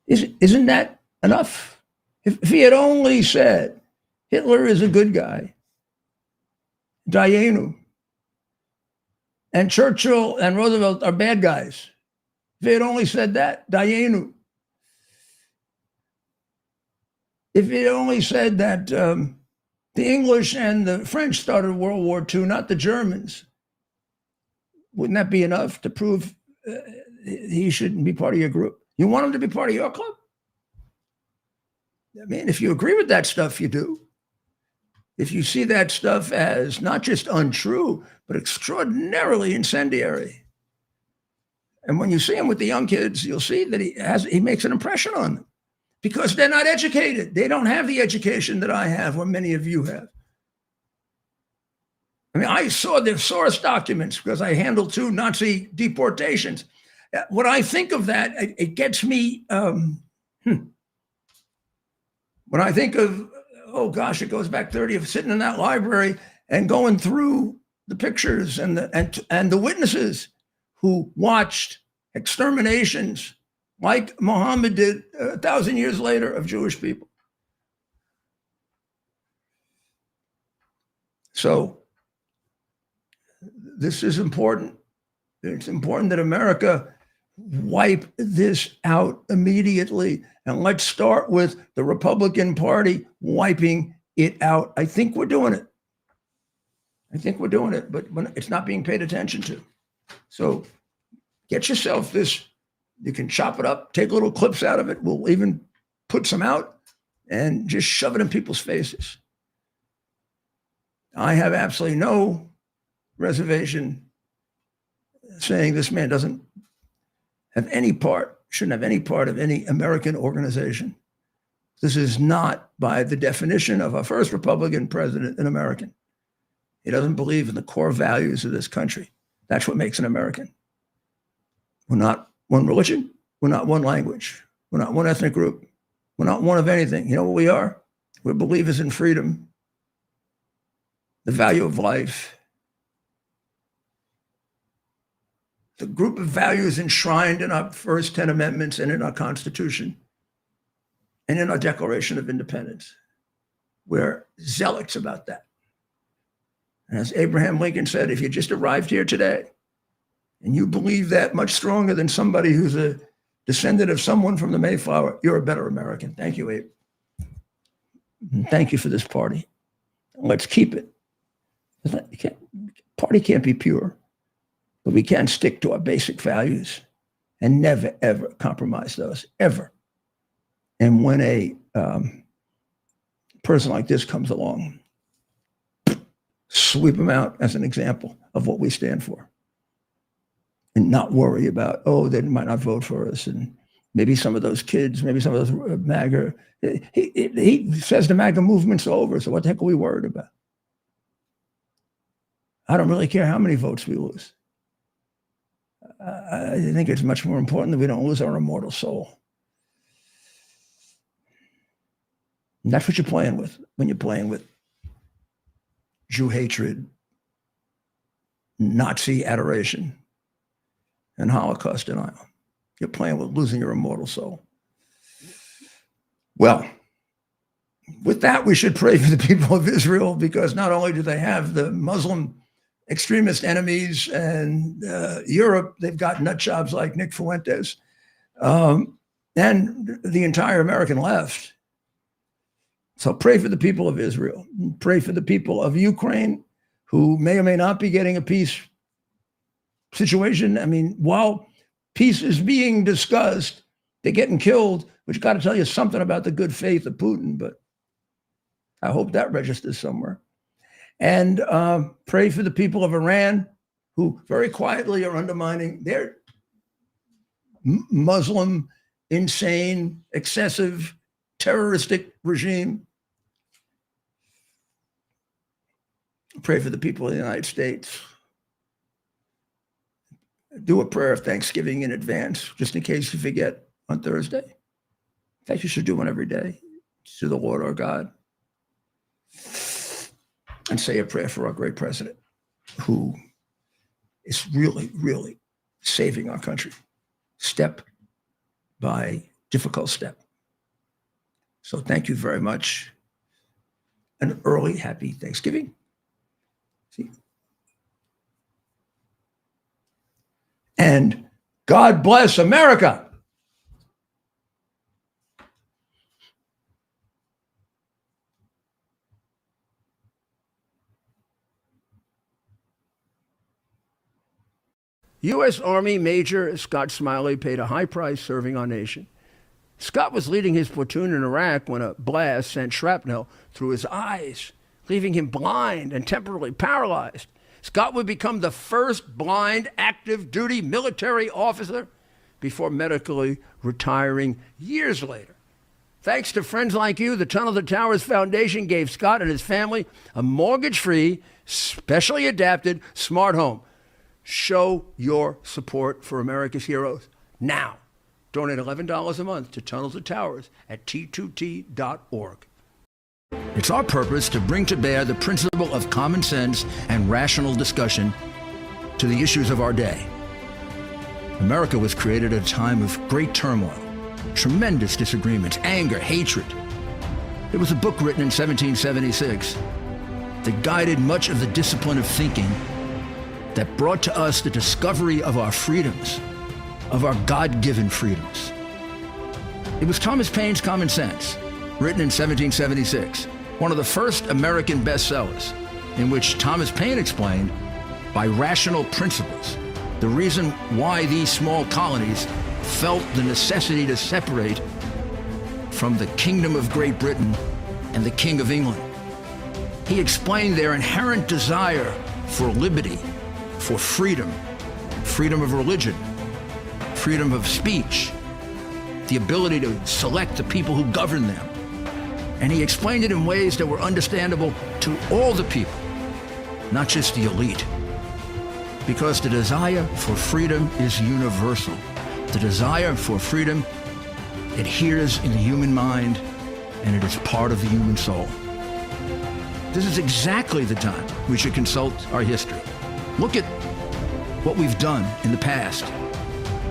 isn't that enough? If he had only said Hitler is a good guy, Dayenu, and Churchill and Roosevelt are bad guys. If he had only said that, Dayenu. If he had only said that the English and the French started World War II, not the Germans, wouldn't that be enough to prove he shouldn't be part of your group? You want him to be part of your club? I mean, if you agree with that stuff, you do. If you see that stuff as not just untrue, but extraordinarily incendiary. And when you see him with the young kids, you'll see that he makes an impression on them because they're not educated. They don't have the education that I have or many of you have. I mean, I saw the source documents because I handled 2 Nazi deportations. When I think of that, it gets me, when I think of, oh gosh, it goes back 30 of sitting in that library and going through the pictures and the witnesses who watched exterminations like Muhammad did 1,000 years later of Jewish people. So this is important. It's important that America wipe this out immediately. And let's start with the Republican Party wiping it out. I think we're doing it. But it's not being paid attention to. So get yourself this. You can chop it up, take little clips out of it. We'll even put some out and just shove it in people's faces. I have absolutely no reservation saying this man doesn't have any part, shouldn't have any part of any American organization. This is not, by the definition of our first Republican president, an American. He doesn't believe in the core values of this country. That's what makes an American. We're not one religion. We're not one language. We're not one ethnic group. We're not one of anything. You know what we are? We're believers in freedom, the value of life, the group of values enshrined in our first 10 amendments and in our Constitution and in our Declaration of Independence. We're zealots about that. And as Abraham Lincoln said, if you just arrived here today and you believe that much stronger than somebody who's a descendant of someone from the Mayflower, you're a better American. Thank you, Abe. And thank you for this party. Let's keep it. Party can't be pure, but we can stick to our basic values and never, ever compromise those, ever. And when a person like this comes along, sweep them out as an example of what we stand for and not worry about, oh, they might not vote for us. And maybe some of those kids, maybe some of those MAGA, he says the MAGA movement's over. So what the heck are we worried about? I don't really care how many votes we lose. I think it's much more important that we don't lose our immortal soul. And that's what you're playing with when you're playing with Jew hatred, Nazi adoration, and Holocaust denial. You're playing with losing your immortal soul. Well, with that, we should pray for the people of Israel, because not only do they have the Muslim extremist enemies, and Europe, they've got nut jobs like Nick Fuentes, and the entire American left. So pray for the people of Israel. Pray for the people of Ukraine, who may or may not be getting a peace situation. I mean, while peace is being discussed, they're getting killed, which got to tell you something about the good faith of Putin, but I hope that registers somewhere. And pray for the people of Iran, who very quietly are undermining their Muslim, insane, excessive, terroristic regime. Pray for the people of the United States. Do a prayer of thanksgiving in advance, just in case you forget on Thursday. In fact, you should do one every day to the Lord our God. And say a prayer for our great president, who is really, really saving our country, step by difficult step. So thank you very much. An early happy Thanksgiving. See? And God bless America. U.S. Army Major Scott Smiley paid a high price serving our nation. Scott was leading his platoon in Iraq when a blast sent shrapnel through his eyes, leaving him blind and temporarily paralyzed. Scott would become the first blind active duty military officer before medically retiring years later. Thanks to friends like you, the Tunnel to Towers Foundation gave Scott and his family a mortgage-free, specially adapted smart home. Show your support for America's heroes now. Donate $11 a month to Tunnel to Towers at T2T.org. It's our purpose to bring to bear the principle of common sense and rational discussion to the issues of our day. America was created at a time of great turmoil, tremendous disagreements, anger, hatred. There was a book written in 1776 that guided much of the discipline of thinking that brought to us the discovery of our freedoms, of our God-given freedoms. It was Thomas Paine's Common Sense, written in 1776, one of the first American bestsellers, in which Thomas Paine explained, by rational principles, the reason why these small colonies felt the necessity to separate from the Kingdom of Great Britain and the King of England. He explained their inherent desire for liberty, for freedom, freedom of religion, freedom of speech, the ability to select the people who govern them. And he explained it in ways that were understandable to all the people, not just the elite. Because the desire for freedom is universal. The desire for freedom adheres in the human mind, and it is part of the human soul. This is exactly the time we should consult our history. Look at what we've done in the past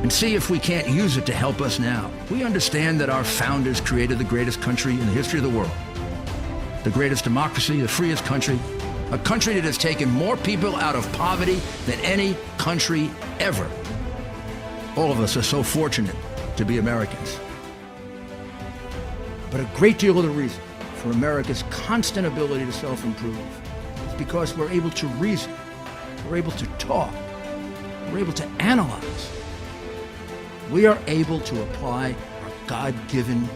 and see if we can't use it to help us now. We understand that our founders created the greatest country in the history of the world, the greatest democracy, the freest country, a country that has taken more people out of poverty than any country ever. All of us are so fortunate to be Americans. But a great deal of the reason for America's constant ability to self-improve is because we're able to reason, we're able to talk, we're able to analyze. We are able to apply our God-given